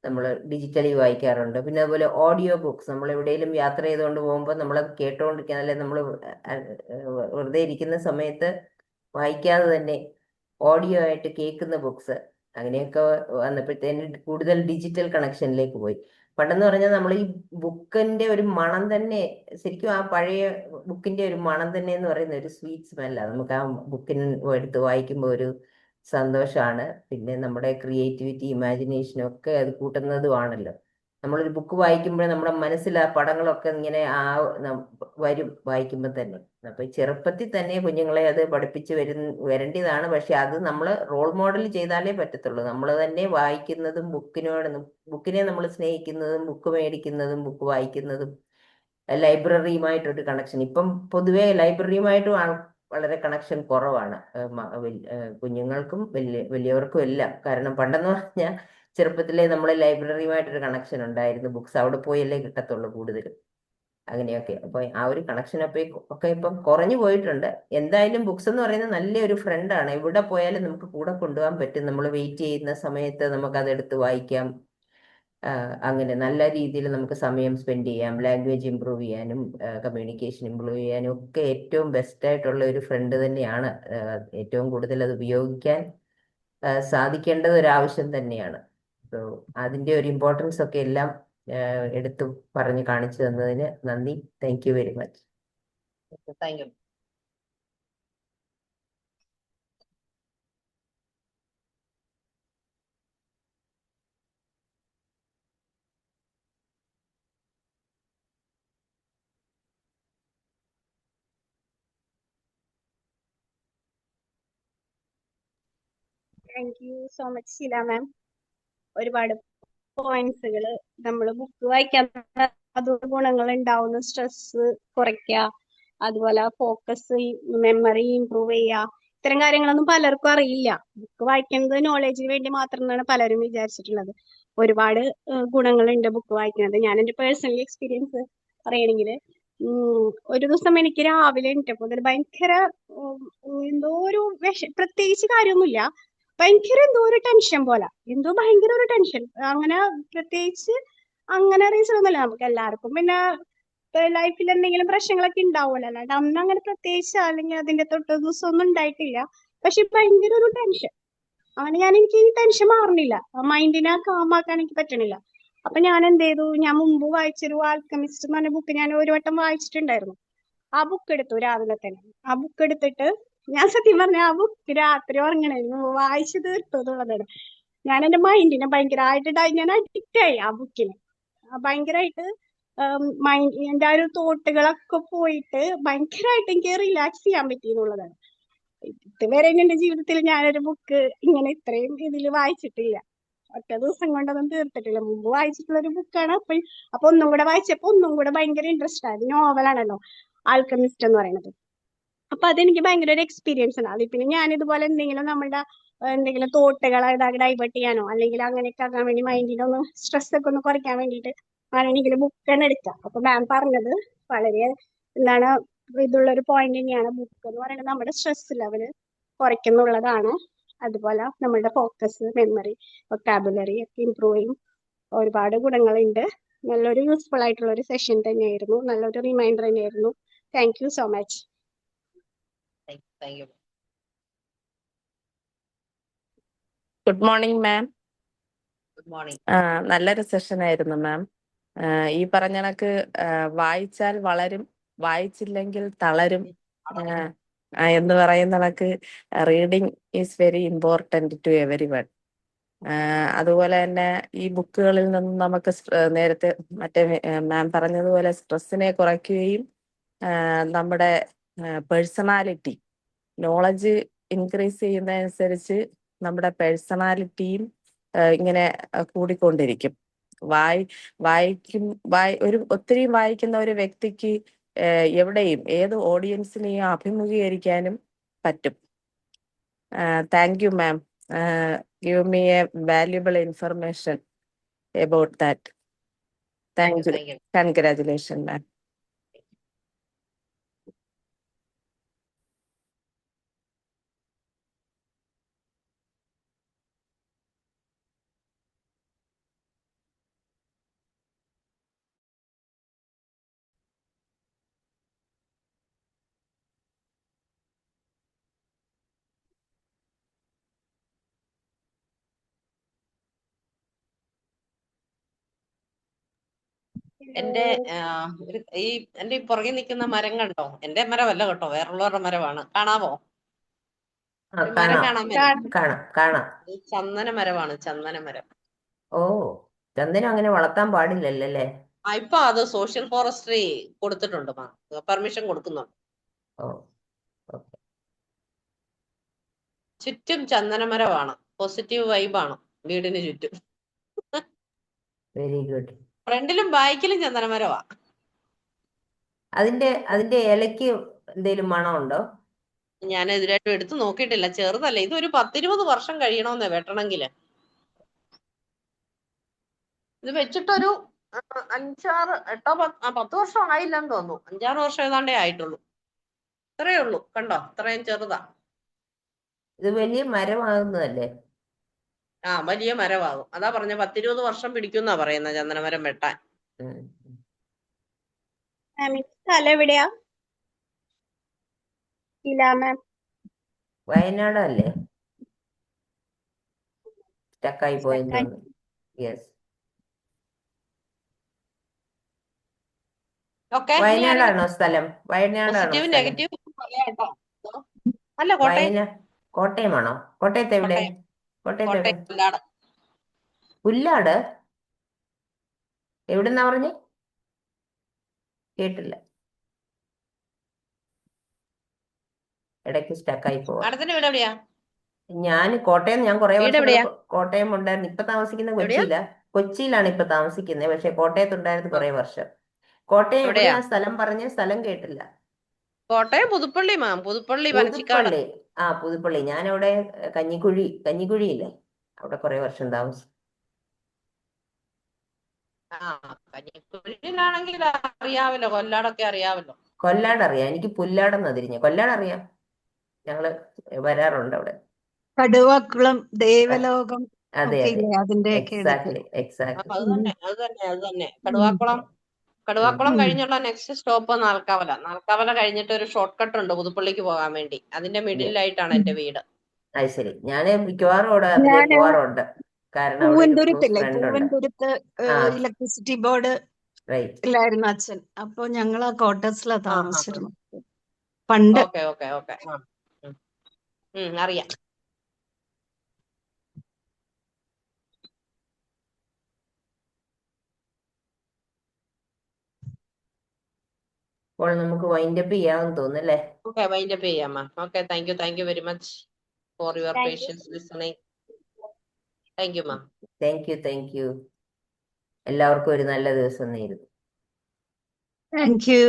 നമ്മൾ ഡിജിറ്റലി വായിക്കാറുണ്ട്. പിന്നെ അതുപോലെ ഓഡിയോ ബുക്സ്, നമ്മൾ എവിടെയെങ്കിലും യാത്ര ചെയ്തുകൊണ്ട് പോകുമ്പോൾ നമ്മളത് കേട്ടോണ്ടിരിക്കാൻ, അല്ലെങ്കിൽ നമ്മൾ വെറുതെ ഇരിക്കുന്ന സമയത്ത് വായിക്കാതെ തന്നെ ഓഡിയോ ആയിട്ട് കേൾക്കുന്ന ബുക്സ്, അങ്ങനെയൊക്കെ വന്നപ്പോഴത്തേന് കൂടുതൽ ഡിജിറ്റൽ കണക്ഷനിലേക്ക് പോയി. പണ്ടെന്ന് പറഞ്ഞാൽ നമ്മൾ ഈ ബുക്കിന്റെ ഒരു മണം തന്നെ, ശരിക്കും ആ പഴയ ബുക്കിന്റെ ഒരു മണം തന്നെ എന്ന് പറയുന്ന ഒരു സ്വീറ്റ് സ്മെല്ലാണ്. നമുക്ക് ആ ബുക്കിന് എടുത്ത് വായിക്കുമ്പോൾ ഒരു സന്തോഷമാണ്. പിന്നെ നമ്മുടെ ക്രിയേറ്റിവിറ്റി, ഇമാജിനേഷനും ഒക്കെ അത് കൂട്ടുന്നതുമാണല്ലോ. നമ്മളൊരു ബുക്ക് വായിക്കുമ്പോൾ നമ്മുടെ മനസ്സിൽ ആ പടങ്ങളൊക്കെ ഇങ്ങനെ വരും വായിക്കുമ്പോൾ തന്നെ. അപ്പൊ ചെറുപ്പത്തിൽ തന്നെ കുഞ്ഞുങ്ങളെ അത് പഠിപ്പിച്ച് വരേണ്ടതാണ്. പക്ഷെ അത് നമ്മൾ റോൾ മോഡൽ ചെയ്താലേ പറ്റത്തുള്ളൂ. നമ്മൾ തന്നെ വായിക്കുന്നതും ബുക്കിനെ നമ്മൾ സ്നേഹിക്കുന്നതും ബുക്ക് മേടിക്കുന്നതും ബുക്ക് വായിക്കുന്നതും ലൈബ്രറിയുമായിട്ടൊരു കണക്ഷൻ. ഇപ്പം പൊതുവെ ലൈബ്രറിയുമായിട്ട് വളരെ കണക്ഷൻ കുറവാണ്, കുഞ്ഞുങ്ങൾക്കും വലിയവർക്കും എല്ലാം. കാരണം പണ്ടെന്ന് പറഞ്ഞാൽ ചെറുപ്പത്തിലെ നമ്മൾ ലൈബ്രറിയുമായിട്ടൊരു കണക്ഷൻ ഉണ്ടായിരുന്നു. ബുക്സ് അവിടെ പോയല്ലേ കിട്ടത്തുള്ളൂ കൂടുതലും, അങ്ങനെയൊക്കെ. അപ്പൊ ആ ഒരു കണക്ഷൻ ഒക്കെ ഇപ്പം കുറഞ്ഞു പോയിട്ടുണ്ട്. എന്തായാലും ബുക്സ് എന്ന് പറയുന്നത് നല്ലൊരു ഫ്രണ്ടാണ്. എവിടെ പോയാലും നമുക്ക് കൂടെ കൊണ്ടുപോകാൻ പറ്റും. നമ്മൾ വെയിറ്റ് ചെയ്യുന്ന സമയത്ത് നമുക്ക് അതെടുത്ത് വായിക്കാം. അങ്ങനെ നല്ല രീതിയിൽ നമുക്ക് സമയം സ്പെൻഡ് ചെയ്യാം. ലാംഗ്വേജ് ഇമ്പ്രൂവ് ചെയ്യാനും കമ്മ്യൂണിക്കേഷൻ ഇമ്പ്രൂവ് ചെയ്യാനും ഒക്കെ ഏറ്റവും ബെസ്റ്റ് ആയിട്ടുള്ള ഒരു ഫ്രണ്ട് തന്നെയാണ്. ഏറ്റവും കൂടുതൽ അത് ഉപയോഗിക്കാൻ സാധിക്കേണ്ടത് ഒരു ആവശ്യം തന്നെയാണ്. സോ അതിന്റെ ഒരു ഇമ്പോർട്ടൻസ് ഒക്കെ എല്ലാം എടുത്തു പറഞ്ഞ് കാണിച്ചു തന്നതിന് നന്ദി. Thank you very much. Thank you. Thank you so much ശീല മാം. ഒരുപാട് പോയിന്റ്സുകൾ, നമ്മൾ ബുക്ക് വായിക്കാൻ അതുകൊണ്ട് ഗുണങ്ങൾ ഉണ്ടാവുന്ന, സ്ട്രെസ് കുറയ്ക്കുക, അതുപോലെ ഫോക്കസ്, മെമ്മറി ഇമ്പ്രൂവ് ചെയ്യുക, ഇത്തരം കാര്യങ്ങളൊന്നും പലർക്കും അറിയില്ല. ബുക്ക് വായിക്കുന്നത് നോളേജിന് വേണ്ടി മാത്രം എന്നാണ് പലരും വിചാരിച്ചിട്ടുള്ളത്. ഒരുപാട് ഗുണങ്ങളുണ്ട് ബുക്ക് വായിക്കുന്നത്. ഞാൻ എൻ്റെ പേഴ്സണൽ എക്സ്പീരിയൻസ് പറയണമെങ്കിൽ, ഒരു ദിവസം എനിക്ക് രാവിലെ എണീറ്റപ്പോൾ അതിൽ ഭയങ്കര എന്തോ ഒരു പ്രത്യേകിച്ച് കാര്യമൊന്നുമില്ല, ഭയങ്കര എന്തോ ഒരു ടെൻഷൻ പോലെ, എന്തോ ഭയങ്കര ഒരു ടെൻഷൻ. അങ്ങനെ പ്രത്യേകിച്ച് അങ്ങനെ റീസൺ ഒന്നുമില്ല. നമുക്ക് എല്ലാവർക്കും പിന്നെ ലൈഫിൽ എന്തെങ്കിലും പ്രശ്നങ്ങളൊക്കെ ഉണ്ടാവുമല്ലോ, അല്ലാണ്ട് അന്ന് അങ്ങനെ പ്രത്യേകിച്ച് അല്ലെങ്കിൽ അതിന്റെ തൊട്ട് ദിവസം ഒന്നും ഉണ്ടായിട്ടില്ല. പക്ഷെ ഭയങ്കര ഒരു ടെൻഷൻ. അങ്ങനെ എനിക്ക് ഈ ടെൻഷൻ മാറണില്ല, മൈൻഡിനെ കാമാക്കാൻ എനിക്ക് പറ്റണില്ല. അപ്പൊ ഞാൻ എന്ത് ചെയ്തു, ഞാൻ മുമ്പ് വായിച്ചൊരു ആൽക്കമിസ്റ്റ് എന്ന് പറഞ്ഞ ബുക്ക് ഞാൻ ഒരു വട്ടം വായിച്ചിട്ടുണ്ടായിരുന്നു. ആ ബുക്ക് എടുത്തു രാവിലെ തന്നെ. ആ ബുക്ക് എടുത്തിട്ട് ഞാൻ സത്യം പറഞ്ഞ ആ ബുക്ക് രാത്രി ഉറങ്ങണേന് വായിച്ചു തീർത്തു എന്നുള്ളതാണ്. ഞാൻ എൻ്റെ മൈൻഡിനെ ഭയങ്കരമായിട്ട് ഞാൻ അഡിക്റ്റ് ആയി ആ ബുക്കിന്. ഭയങ്കരമായിട്ട് മൈൻഡ് എന്റെ ആ ഒരു തോട്ടുകളൊക്കെ പോയിട്ട് ഭയങ്കരമായിട്ട് എനിക്ക് റിലാക്സ് ചെയ്യാൻ പറ്റി എന്നുള്ളതാണ്. ഇതുവരെ എന്റെ ജീവിതത്തിൽ ഞാനൊരു ബുക്ക് ഇങ്ങനെ ഇത്രയും ഇതിൽ വായിച്ചിട്ടില്ല. ഒറ്റ ദിവസം കൊണ്ടൊന്നും തീർത്തിട്ടില്ല. മുമ്പ് വായിച്ചിട്ടുള്ള ഒരു ബുക്കാണ്. അപ്പൊ ഒന്നും കൂടെ വായിച്ചപ്പോ ഒന്നും കൂടെ ഭയങ്കര ഇൻട്രസ്റ്റ് ആയത്. നോവലാണല്ലോ ആൽക്കമിസ്റ്റ് എന്ന് പറയുന്നത്. അപ്പൊ അതെനിക്ക് ഭയങ്കര ഒരു എക്സ്പീരിയൻസ് ആണ്. അതിൽ പിന്നെ ഞാൻ ഇതുപോലെ എന്തെങ്കിലും നമ്മുടെ എന്തെങ്കിലും തോട്ടുകളെ ഡൈവേർട്ട് ചെയ്യാനോ അല്ലെങ്കിൽ അങ്ങനെയൊക്കെ ആക്കാൻ വേണ്ടി മൈൻഡിലൊന്ന് സ്ട്രെസ് ഒക്കെ ഒന്ന് കുറയ്ക്കാൻ വേണ്ടിയിട്ട് ആണെങ്കിൽ ബുക്ക് തന്നെ എടുക്കാം. അപ്പൊ മാം പറഞ്ഞത് വളരെ എന്താണ് ഇതുള്ള ഒരു പോയിന്റ് തന്നെയാണ്. ബുക്ക് എന്ന് പറയുന്നത് നമ്മുടെ സ്ട്രെസ് ലെവല് കുറയ്ക്കുന്നുള്ളതാണ്. അതുപോലെ നമ്മളുടെ ഫോക്കസ്, മെമ്മറി, വൊക്കാബുലറി ഒക്കെ ഇമ്പ്രൂവ് ചെയ്യും. ഒരുപാട് ഗുണങ്ങളുണ്ട്. നല്ലൊരു യൂസ്ഫുൾ ആയിട്ടുള്ള ഒരു സെഷൻ തന്നെയായിരുന്നു. നല്ലൊരു റിമൈൻഡർ തന്നെയായിരുന്നു. Thank you so much. Thank you. Good morning ma'am. Good morning. നല്ലൊരു സെഷൻ ആയിരുന്നു മാം. ഈ പറഞ്ഞ കണക്ക് വായിച്ചാൽ വളരും, വായിച്ചില്ലെങ്കിൽ തളരും എന്ന് പറയുന്ന കണക്ക് reading is very important to everyone. അതുപോലെ തന്നെ ഈ ബുക്കുകളിൽ നിന്നും നമുക്ക് നേരത്തെ മറ്റേ മാം പറഞ്ഞതുപോലെ സ്ട്രെസ്സിനെ കുറയ്ക്കുകയും നമ്മുടെ പേഴ്സണാലിറ്റി നോളജ് ഇൻക്രീസ് ചെയ്യുന്നതനുസരിച്ച് നമ്മുടെ പേഴ്സണാലിറ്റിയും ഇങ്ങനെ കൂടിക്കൊണ്ടിരിക്കും. വായിക്കും ഒത്തിരി വായിക്കുന്ന ഒരു വ്യക്തിക്ക് എവിടെയും ഏത് ഓഡിയൻസിനെയും അഭിമുഖീകരിക്കാനും പറ്റും. Thank you ma'am. Give me a valuable information about that. Thank you. Thank you. Congratulations, ma'am. എന്റെ എന്റെ ഈ പുറകെ നിൽക്കുന്ന മരം കണ്ടോ? എന്റെ മരമല്ല കേട്ടോ, വേറുള്ളവരുടെ മരമാണ്. കാണാവോ? ഒരു മരം കാണാൻ കാണാം. ചന്ദന മരമാണ്, ചന്ദന മരം. ഓ, ചന്ദനം അങ്ങനെ വളർത്താൻ പാടില്ലല്ലേ? ഇപ്പൊ അത് സോഷ്യൽ ഫോറസ്ട്രി കൊടുത്തിട്ടുണ്ട്, പെർമിഷൻ കൊടുക്കുന്നുണ്ട്. ഓ, ചുറ്റും ചന്ദനമരമാണ്. പോസിറ്റീവ് വൈബാണ് വീടിന് ചുറ്റും. Very good. ഫ്രണ്ടിലും ബാക്കിലും ചന്ദനമരവാ. അതിന്റെ ഇലയ്ക്ക് എന്തെങ്കിലും മണമുണ്ടോ? ഞാൻ എതിരായിട്ടും എടുത്തു നോക്കിയിട്ടില്ല. ചെറുതല്ല, ഇതൊരു 10-20 വർഷം കഴിയണമെന്നേ വെട്ടണമെങ്കില്. ഇത് വെച്ചിട്ടൊരു 10 വർഷം ആയില്ലെന്ന് തോന്നുന്നു. 5-6 വർഷം ഏതാണ്ടേ ആയിട്ടുള്ളൂ. ഇത്രയേ ഉള്ളൂ, കണ്ടോ? ഇത്രയും ചെറുതാ. ഇത് വലിയ മരമാകുന്നതല്ലേ? വലിയ മരമാകും. അതാ പറഞ്ഞ 10-20 വർഷം പിടിക്കുന്നാ പറയുന്ന ചന്ദനമരം വെട്ടാൻ. സ്ഥലം എവിടെയാ? ഇല്ല മാം. വയനാടല്ലേ? സ്റ്റക്കായി പോയെന്ന്. യെസ്, വയനാടാണോ സ്ഥലം? പോസിറ്റീവ് നെഗറ്റീവ് പറയാട്ടോ. അല്ല, കോട്ടയമാണോ? കോട്ടയത്ത് എവിടെ? പുല്ലാട്. പുല്ലാട് എവിടെന്നാ പറഞ്ഞേ? കേട്ടില്ല, ഇടയ്ക്ക് സ്റ്റക്കായി പോവാ. എവിടെയാ? ഞാൻ കുറെ വർഷം കോട്ടയം ഉണ്ടായിരുന്നു. ഇപ്പൊ താമസിക്കുന്ന കൊച്ചിയിലാണ് ഇപ്പൊ താമസിക്കുന്നത്. പക്ഷെ കോട്ടയത്തുണ്ടായിരുന്നു കുറെ വർഷം. കോട്ടയം എവിടെയാ? സ്ഥലം പറഞ്ഞ സ്ഥലം കേട്ടില്ല. കോട്ടയം പുതുപ്പള്ളി മാം. പുതുപ്പള്ളി. പുതുപ്പള്ളി. ഞാനവിടെ കഞ്ഞിക്കുഴിയില്ലേ, അവിടെ കുറെ വർഷം താമസിച്ചു. കഞ്ഞിക്കുഴിയിലാണെങ്കിൽ അറിയാമല്ലോ, കൊല്ലാടൊക്കെ അറിയാമല്ലോ. കൊല്ലാട് അറിയാം, എനിക്ക് പുല്ലാടെന്ന് തിരിഞ്ഞ. കൊല്ലാട് അറിയാം, ഞങ്ങള് വരാറുണ്ട് അവിടെ. കടുവാക്കുളം, ദേവലോകം. അതെ, അതിന്റെ എക്സാക്ട്ലി. അത് തന്നെ. കടുവാക്കുളം കഴിഞ്ഞുള്ള നെക്സ്റ്റ് സ്റ്റോപ്പ് നാൽക്കാവല കഴിഞ്ഞിട്ട് ഒരു ഷോർട്ട് കട്ട് ഉണ്ട് പുതുപ്പള്ളിക്ക് പോകാൻ വേണ്ടി. അതിന്റെ മിഡിലായിട്ടാണ് എന്റെ വീട്. അത് ശരി. ഞാന് മിക്കവാറും അവിടെ അതിലേ പോവാറുണ്ട്. കാരണം പൂവന്തുരുത്ത് ഇലക്ട്രിസിറ്റി ബോർഡ് ഇല്ലായിരുന്നു അച്ഛൻ. അപ്പൊ ഞങ്ങൾ ആ ക്വാർട്ടേഴ്സിലാ താമസിച്ചിരുന്നു പണ്ട്. അറിയാം. അപ്പോൾ നമുക്ക് വൈൻഡപ്പ് ചെയ്യാമെന്ന് തോന്നുന്നല്ലേ? ഓക്കെ, വൈൻഡപ്പ് ചെയ്യാം ma'am. Okay, thank you very much for your thank you. Patience listening. Thank you ma'am. Thank you. എല്ലാവർക്കും ഒരു നല്ല ദിവസം നേരുന്നു. Thank U.